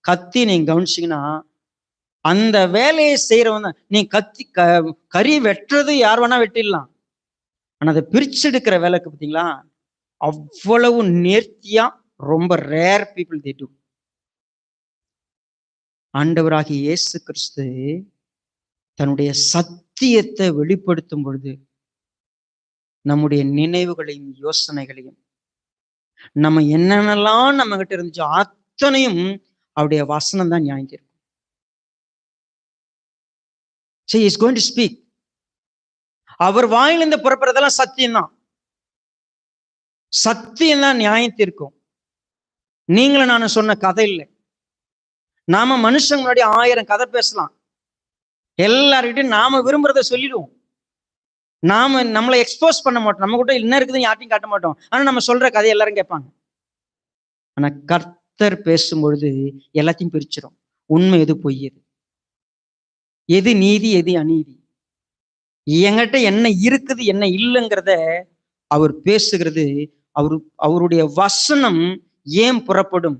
கத்தி நீங்க கவனிச்சீங்கன்னா, அந்த வேலையை செய்யறவன் தான். நீ கறி வெட்டுறது யார் வேணா வெட்டிடலாம், ஆனா அதை பிரிச்செடுக்கிற வேலைக்கு பார்த்தீங்களா, அவ்வளவு நேர்த்தியா ரொம்ப ரேர் பீப்புள் தே டு. ஆண்டவராகிய இயேசு கிறிஸ்து தன்னுடைய சத்தியத்தை வெளிப்படுத்தும் பொழுது நம்முடைய நினைவுகளையும் யோசனைகளையும், நம்ம என்னென்னலாம் நம்ம கிட்ட இருந்துச்சோ அத்தனையும் அவருடைய வசனம் தான் நியாயம் தீர்க்கும். So he is going to speak. அவர் வாயிலிருந்து புறப்படுறதெல்லாம் சத்தியம்தான். சத்தியம் தான் நியாயம் தீர்க்கும். நீங்களும் நான் சொன்ன கதை இல்லை. நாம மனுஷங்க முன்னாடி 1000 கதை பேசலாம், எல்லார்கிட்டையும் நாம விரும்புறத சொல்லிடுவோம். நாம நம்மளை எக்ஸ்போஸ் பண்ண மாட்டோம், நம்ம கூட என்ன இருக்குதுன்னு யார்ட்டையும் காட்ட மாட்டோம். ஆனா நம்ம சொல்ற கதையை எல்லாரும் கேட்பாங்க. ஆனா கர்த்தர் பேசும்பொழுது எல்லாத்தையும் பிரிச்சிடும். உண்மை எது, பொய் எது, எது நீதி, எது அநீதி, என்கிட்ட என்ன இருக்குது என்ன இல்லைங்கிறத அவர் பேசுகிறது. அவருடைய வசனம் ஏன் புறப்படும்?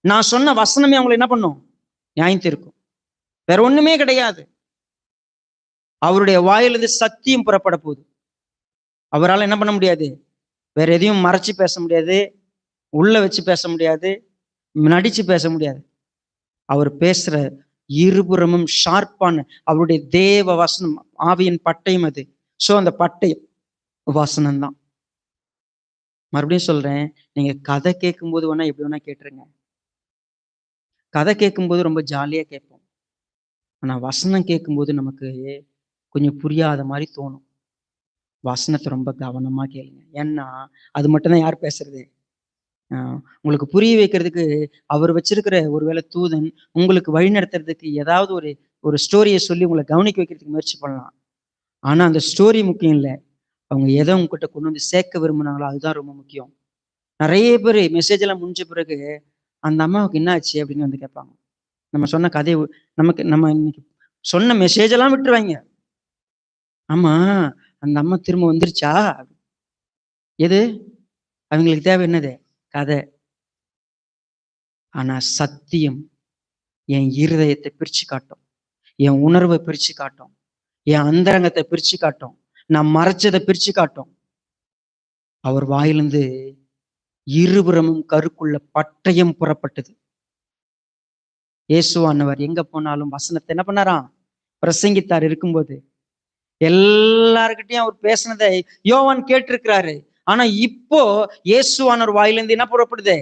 நான் சொன்ன வசனமே அவங்களை என்ன பண்ணும்? நியாயம் தீர்க்கும். வேற ஒண்ணுமே கிடையாது. அவருடைய வாயிலிருந்து சத்தியம் புறப்பட போகுது. அவரால் என்ன பண்ண முடியாது? வேற எதையும் மறைச்சு பேச முடியாது, உள்ள வச்சு பேச முடியாது, நடிச்சு பேச முடியாது. அவர் பேசுற இருபுறமும் ஷார்ப்பான அவருடைய தேவ வசனம், ஆவியின் பட்டயம் அது. சோ அந்த பட்டயம் வசனம்தான். மறுபடியும் சொல்றேன், நீங்க கதை கேட்கும்போது வேணா எப்படி வேணா கேட்டுருங்க. கதை கேட்கும்போது ரொம்ப ஜாலியா கேட்போம். ஆனா வசனம் கேட்கும்போது நமக்கு கொஞ்சம் புரியாத மாதிரி தோணும். வசனத்தை ரொம்ப கவனமா கேளுங்க. ஏன்னா அது மட்டும்தான் யார் பேசுறது? உங்களுக்கு புரிய வைக்கிறதுக்கு அவர் வச்சிருக்கிற ஒருவேளை தூதன் உங்களுக்கு வழி நடத்துறதுக்கு ஏதாவது ஒரு ஸ்டோரியை சொல்லி உங்களை கவனிக்க வைக்கிறதுக்கு முயற்சி பண்ணலாம். ஆனா அந்த ஸ்டோரி முக்கியம் இல்லை, அவங்க எதை உங்ககிட்ட கொண்டு வந்து சேர்க்க விரும்புனாங்களோ அதுதான் ரொம்ப முக்கியம். நிறைய பேர் மெசேஜ் எல்லாம் முடிஞ்ச பிறகு அந்த அம்மாவுக்கு என்ன ஆச்சு அப்படின்னு வந்து கேட்பாங்க. நம்ம சொன்ன கதையை நம்ம இன்னைக்கு சொன்ன மெசேஜ் எல்லாம் விட்டுருவாங்க. ஆமா, அந்த அம்மா திரும்ப வந்துருச்சா? எது அவங்களுக்கு தேவை? என்னது? கதை. ஆனா சத்தியம் என் இருதயத்தை பிரிச்சு காட்டும், என் உணர்வை பிரிச்சு காட்டும், என் அந்தரங்கத்தை பிரிச்சு காட்டும், நான் மறைச்சதை பிரிச்சு காட்டும். அவர் வாயிலிருந்து இருபுறமும் கருக்குள்ள பட்டயம் புறப்பட்டது. இயேசுவானவர் எங்க போனாலும் வசனத்தை என்ன பண்ணாராம்? பிரசங்கித்தார். இருக்கும்போது எல்லார்கிட்டையும் அவர் பேசினதை யோவான் கேட்டிருக்கிறாரு. ஆனா இப்போ இயேசுவானவர் வாயிலிருந்து என்ன புறப்படுது?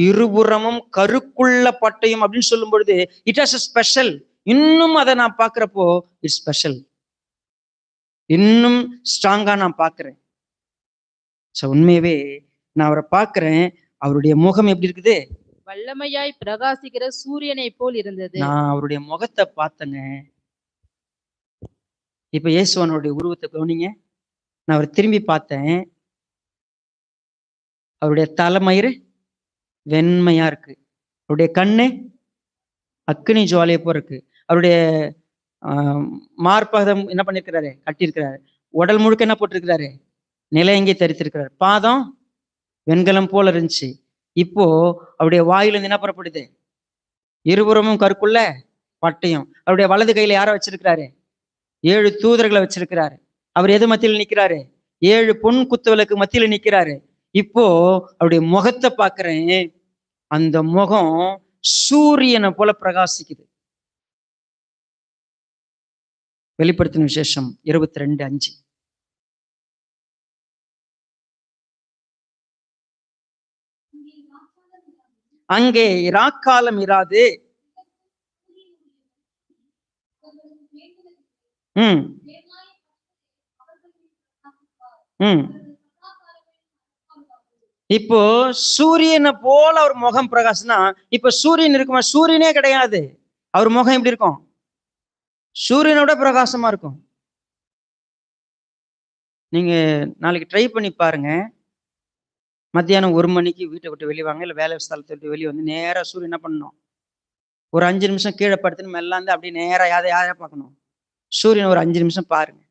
இருபுறமும் கருக்குள்ள பட்டயம் அப்படின்னு சொல்லும் பொழுது இட் ஹாஸ் ஸ்பெஷல். இன்னும் அதை நான் பார்க்கிறப்போ இட்ஸ் ஸ்பெஷல், இன்னும் ஸ்ட்ராங்கா நான் பார்க்கிறேன். உண்மையவே நான் அவரை பார்க்கிறேன். அவருடைய முகம் எப்படி இருக்குது? வல்லமையாய் பிரகாசிக்கிற சூரியனை போல் இருந்தது. நான் அவருடைய முகத்தை பார்த்தேங்க. இப்ப இயேசுவானுடைய உருவத்தை கவனிங்க. நான் அவரை திரும்பி பார்த்தேன். அவருடைய தலைமயிறு வெண்மையா இருக்கு. அவருடைய கண்ணு அக்கினி ஜுவாலையை போல இருக்கு. அவருடைய மார்பகம் என்ன பண்ணிருக்கிறாரு? கட்டியிருக்கிறாரு. உடல் முழுக்க என்ன போட்டிருக்கிறாரு? நிலையங்கி தரித்திருக்கிறார். பாதம் வெண்கலம் போல இருந்துச்சு. இப்போ அவருடைய வாயிலிருந்து என்ன புறப்படுது? இருபுறமும் கருக்குள்ள பட்டயம். அவருடைய வலது கையில யாரை வச்சிருக்கிறாரு? 7 தூதர்களை வச்சிருக்கிறாரு. அவர் எது மத்தியில் நிற்கிறாரு? 7 பொன் குத்துவிளக்கு மத்தியில நிற்கிறாரு. இப்போ அவருடைய முகத்தை பார்க்கிறேன். அந்த முகம் சூரியனை போல பிரகாசிக்குது. வெளிப்படுத்தின விசேஷம் 22:5. அங்கே இராக்காலம் இராது. இப்போ சூரியனை போல அவர் முகம் பிரகாசனா, இப்ப சூரியன் இருக்குமா? சூரியனே கிடையாது. அவர் முகம் எப்படி இருக்கும்? சூரியனோட பிரகாசமா இருக்கும். நீங்க நாளைக்கு ட்ரை பண்ணி பாருங்க. மத்தியானம் 1 மணிக்கு வீட்டை விட்டு வெளியே வாங்க, இல்லை வேலை ஸ்தலத்தை விட்டு வெளியே வந்து நேரா சூரியன் என்ன பண்ணணும்? ஒரு 5 நிமிஷம் கீழே படுத்துன்னு மெல்லாந்து அப்படியே நேரா யாரையா பார்க்கணும்? சூரியன் ஒரு 5 நிமிஷம் பாருங்க.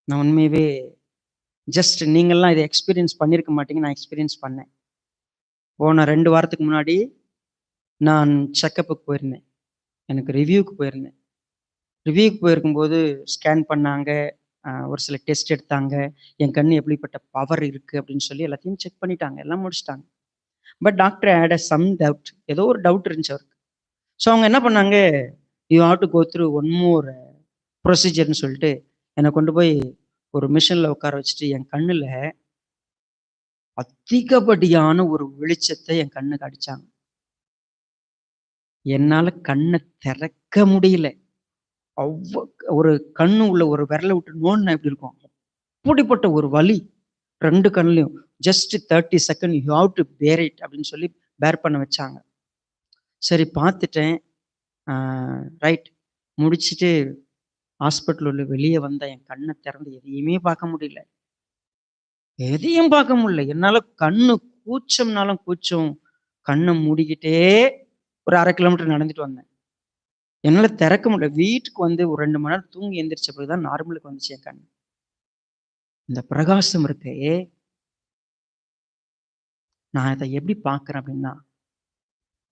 நான் உண்மையவே ஜஸ்ட் நீங்கள்லாம் இதை எக்ஸ்பீரியன்ஸ் பண்ணியிருக்க மாட்டீங்க. நான் எக்ஸ்பீரியன்ஸ் பண்ணேன். போன 2 வாரத்துக்கு முன்னாடி நான் செக்கப்புக்கு போயிருந்தேன். எனக்கு ரிவ்யூக்கு போயிருந்தேன். ரிவ்யூக்கு போயிருக்கும்போது ஸ்கேன் பண்ணாங்க, ஒரு சில டெஸ்ட் எடுத்தாங்க. என் கண்ணு எப்படிப்பட்ட பவர் இருக்கு அப்படின்னு சொல்லி எல்லாத்தையும் செக் பண்ணிட்டாங்க. எல்லாம் முடிச்சிட்டாங்க. But doctor had some doubt. ஏதோ ஒரு டவுட் இருந்துச்சு அவருக்கு. ஸோ அவங்க என்ன பண்ணாங்க? You have to go through one more ப்ரொசீஜர்னு சொல்லிட்டு என்னை கொண்டு போய் ஒரு மிஷினில் உட்கார வச்சுட்டு என் கண்ணில் அதிகப்படியான ஒரு வெளிச்சத்தை என் கண்ணுக்கு அடிச்சாங்க. என்னால கண்ணை திறக்க முடியல. ஒரு கண்ணு உள்ள ஒரு விரலை விட்டு நோன்னா எப்படி இருக்கும்? அப்படிப்பட்ட ஒரு வலி 2 கண்ணுலையும். Just 30 second you have to bear it அப்படின்னு சொல்லி பேர் பண்ண வச்சாங்க. சரி பார்த்துட்டேன். ரைட் முடிச்சுட்டு ஹாஸ்பிட்டல் உள்ள வெளியே வந்த என் கண்ணை திறந்து எதையுமே பார்க்க முடியல. எதையும் பார்க்க முடியல. என்னால கண்ணு கூச்சம்னாலும் கூச்சம். கண்ணை மூடிக்கிட்டே ஒரு 1/2 கிலோமீட்டர் நடந்துட்டு வந்தேன். என்னால திறக்க முடியல. வீட்டுக்கு வந்து ஒரு 2 மணி நேரம் தூங்கி எந்திரிச்ச பிறகுதான் நார்மலுக்கு வந்துச்சு என் கண். இந்த பிரகாசம் இருக்கே, நான் இதை எப்படி பார்க்கிறேன் அப்படின்னா,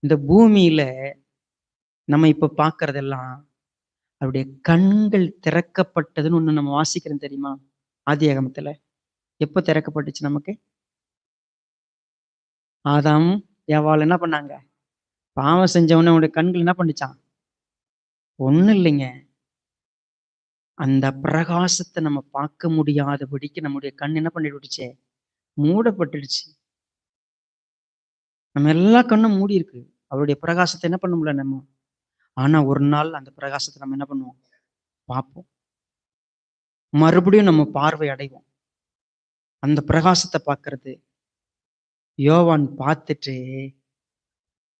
இந்த பூமியில நம்ம இப்ப பார்க்கறதெல்லாம் அவருடைய கண்கள் திறக்கப்பட்டதுன்னு ஒண்ணு நம்ம வாசிக்கிறோம் தெரியுமா? ஆதியாகமத்துல எப்போ திறக்கப்பட்டுச்சு நமக்கு? ஆதாம் ஏவாள் என்ன பண்ணாங்க? பாவம் செஞ்சவன அவனுடைய கண்கள் என்ன பண்ணிச்சான்? ஒண்ணும் இல்லைங்க. அந்த பிரகாசத்தை நம்ம பார்க்க முடியாதபடிக்கு நம்முடைய கண் என்ன பண்ணிடுச்சு? மூடப்பட்டுடுச்சு. நம்ம எல்லா கண்ணும் மூடி இருக்கு. அவருடைய பிரகாசத்தை என்ன பண்ண முடியல நம்ம. ஆனா ஒரு நாள் அந்த பிரகாசத்தை நம்ம என்ன பண்ணுவோம்? பார்ப்போம். மறுபடியும் நம்ம பார்வை அடைவோம். அந்த பிரகாசத்தை பார்க்கறது. யோவான் பார்த்துட்டு,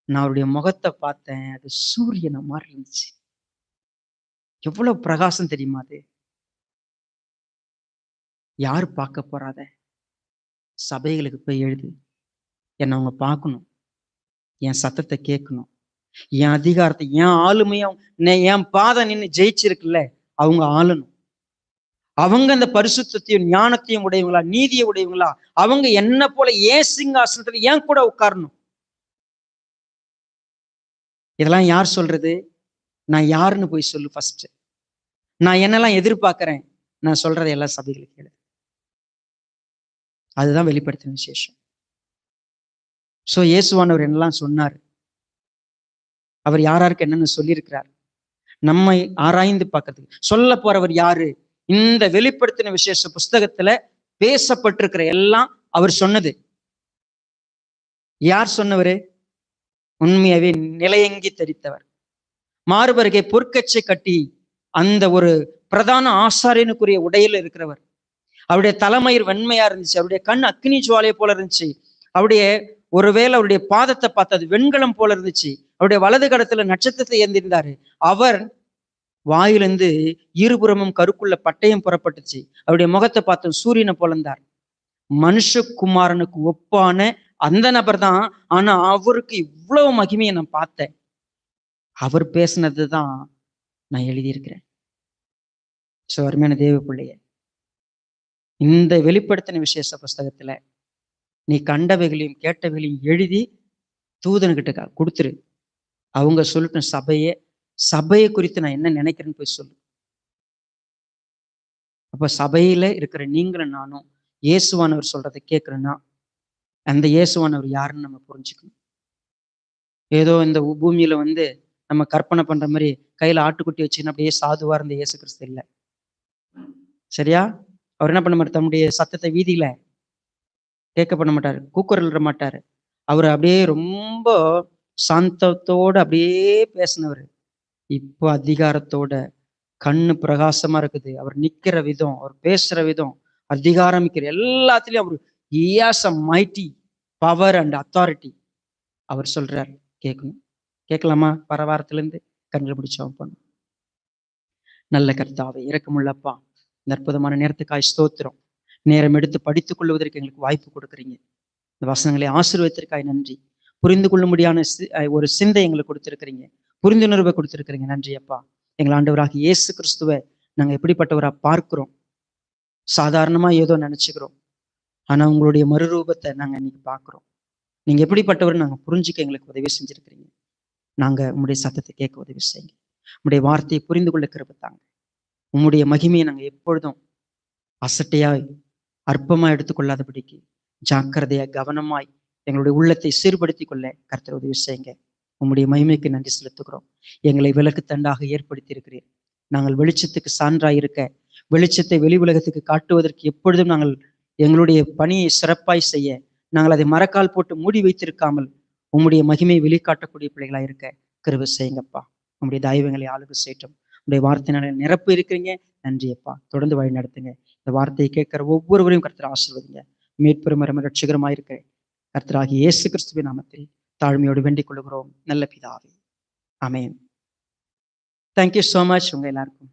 நான் அவருடைய முகத்தை பார்த்தேன். அது சூரியனை மாதிரி இருந்துச்சு. எவ்வளவு பிரகாசம் தெரியுமா அது? யார் பார்க்க போறாத? சபைகளுக்கு போய் எழுது. என்னை அவங்க பார்க்கணும், என் சத்தத்தை கேட்கணும், என் அதிகாரத்தை, என் ஆளுமையும், என் பாதை நின்று ஜெயிச்சிருக்குல்ல, அவங்க ஆளணும். அவங்க அந்த பரிசுத்தையும் ஞானத்தையும் உடையவங்களா, நீதியை உடையவங்களா, அவங்க என்ன போல ஏன் சிங்காசனத்துல ஏன் கூட உட்காரணும். இதெல்லாம் யார் சொல்றது? நான் யாருன்னு போய் சொல்லு ஃபர்ஸ்ட். நான் என்னெல்லாம் எதிர்பார்க்கிறேன், நான் சொல்றதை எல்லாம் சபைகளுக்கு கேளு. அதுதான் வெளிப்படுத்தின விசேஷம். சோ இயேசுவானவர் என்னெல்லாம் சொன்னார், அவர் யாராருக்கு என்னன்னு சொல்லியிருக்கிறார், நம்மை ஆராய்ந்து பார்க்கறதுக்கு சொல்ல போறவர் யாரு? இந்த வெளிப்படுத்தின விசேஷ புஸ்தகத்துல பேசப்பட்டிருக்கிற எல்லாம் அவர் சொன்னது. யார் சொன்னவரு? உண்மையாவே நிலையங்கி தரித்தவர், மார்பருகே பொற்கச்சை கட்டி அந்த ஒரு பிரதான ஆசாரியனுக்குரிய உடையில இருக்கிறவர். அவருடைய தலைமயிர் வெண்மையா இருந்துச்சு, அவருடைய கண் அக்னி ஜுவாலையை போல இருந்துச்சு, அவருடைய ஒருவேளை அவருடைய பாதத்தை பார்த்தது வெண்கலம் போல இருந்துச்சு, அவருடைய வலது கடத்துல நட்சத்திரத்தை ஏந்திருந்தாரு. அவர் வாயிலிருந்து இருபுறமும் கருக்குள்ள பட்டயம் புறப்பட்டுச்சு. அவருடைய முகத்தை பார்த்து சூரியனை போலந்தார். மனுஷகுமாரனுக்கு ஒப்பான அந்த நபர் தான். ஆனா அவருக்கு இவ்வளவு மகிமையை நான் பார்த்தேன். அவர் பேசினதுதான் நான் எழுதியிருக்கிறேன். சோ அருமையான தேவ பிள்ளைய, இந்த வெளிப்படுத்தின விசேஷ புஸ்தகத்துல நீ கண்டவைகளையும் கேட்டவைகளையும் எழுதி தூதன்கிட்ட கொடுத்துரு. அவங்க சொல்லட்டும் சபையை குறித்து நான் என்ன நினைக்கிறேன்னு போய் சொல்லு. அப்ப சபையில இருக்கிற நீங்களும் நானும் இயேசுவானவர் சொல்றதை கேட்கிறேன்னா அந்த இயேசுவானவர் யாருன்னு நம்ம புரிஞ்சுக்கணும். ஏதோ இந்த பூமியில நம்ம கற்பனை பண்ற மாதிரி கையில ஆட்டுக்குட்டி வச்சுன்னு அப்படியே சாதுவா இருந்த இயேசு கிறிஸ்து இல்லை. சரியா? அவர் என்ன பண்ண மாட்டார், தம்முடைய சத்தத்தை வீதியில கேட்க பண்ண மாட்டாரு, கூக்குரலிட மாட்டாரு. அவர் அப்படியே ரொம்ப சாந்தத்தோட அப்படியே பேசினவர். இப்போ அதிகாரத்தோட, கண்ணு பிரகாசமா இருக்குது, அவர் நிக்கிற விதம், அவர் பேசுற விதம், அதிகாரம் மிக்கிற எல்லாத்துலயும் அவர் he has a mighty power and authority. அவர் சொல்றார், கேட்கணும். கேட்கலாமா? பரவாரத்துல இருந்து கண்கள் பிடிச்சோம் பண்ணும். நல்ல கர்த்தாவே, இரக்கமுள்ளப்பா, இந்த அற்புதமான நேரத்துக்காய் ஸ்தோத்திரம். நேரம் எடுத்து படித்துக் கொள்வதற்கு எங்களுக்கு வாய்ப்பு கொடுக்குறீங்க. இந்த வசனங்களை ஆசீர்வதித்திற்காய் நன்றி. புரிந்து கொள்ளும்படியான ஒரு சிந்தை எங்களுக்கு கொடுத்திருக்கிறீங்க, புரிந்துணர்வை கொடுத்திருக்கிறீங்க. நன்றி அப்பா. எங்கள் ஆண்டவராக இயேசு கிறிஸ்துவை நாங்க எப்படிப்பட்டவரா பார்க்கிறோம். சாதாரணமா ஏதோ நினைச்சுக்கிறோம். ஆனா உங்களுடைய மறுரூபத்தை நாங்க இன்னைக்கு பார்க்கிறோம். நீங்க எப்படிப்பட்டவர் நாங்க புரிஞ்சுக்க எங்களுக்கு உதவி செஞ்சிருக்கிறீங்க. நாங்க உங்களுடைய சத்தத்தை கேட்க உதவி செய்யுங்க. உங்களுடைய வார்த்தையை புரிந்து கொள்ள கிருபை தாங்க. உங்களுடைய மகிமையை நாங்க எப்பொழுதும் அசட்டையாய் அற்பமா எடுத்துக்கொள்ளாதபடிக்கு ஜாக்கிரதையா கவனமாய் எங்களுடைய உள்ளத்தை சீர்படுத்தி கொள்ள கர்த்தர் உதவி செய்யுங்க. உங்களுடைய மகிமைக்கு நன்றி செலுத்துகிறோம். எங்களை விளக்கு தண்டாக ஏற்படுத்தி இருக்கிறீர். நாங்கள் வெளிச்சத்துக்கு சான்றாய் இருக்க, வெளிச்சத்தை வெளி உலகத்துக்கு காட்டுவதற்கு எப்பொழுதும் நாங்கள் எங்களுடைய பணியை சிறப்பாய் செய்ய, நாங்கள் அதை மரக்கால் போட்டு மூடி வைத்திருக்காமல் உங்களுடைய மகிமையை வெளிக்காட்டக்கூடிய பிள்ளைகளாக இருக்க கிருபை செய்யுங்கப்பா. உங்களுடைய தயவுகளை ஆளுகை செய்யட்டும். உங்களுடைய வார்த்தையினால நிரப்பு இருக்கிறீங்க. நன்றி அப்பா. தொடர்ந்து வழி நடத்துங்க. இந்த வார்த்தையை கேட்கிற ஒவ்வொருவரையும் கர்த்தர் ஆசீர்வதிங்க. மீட்பெரும் ரட்சகருமாயிருக்க கர்த்தராகிய இயேசு கிறிஸ்துவின் நாமத்தில் தாழ்மையோடு வேண்டிக் கொள்கிறோம் நல்ல பிதாவே. ஆமென். Thank you so much. உங்க எல்லாருக்கும்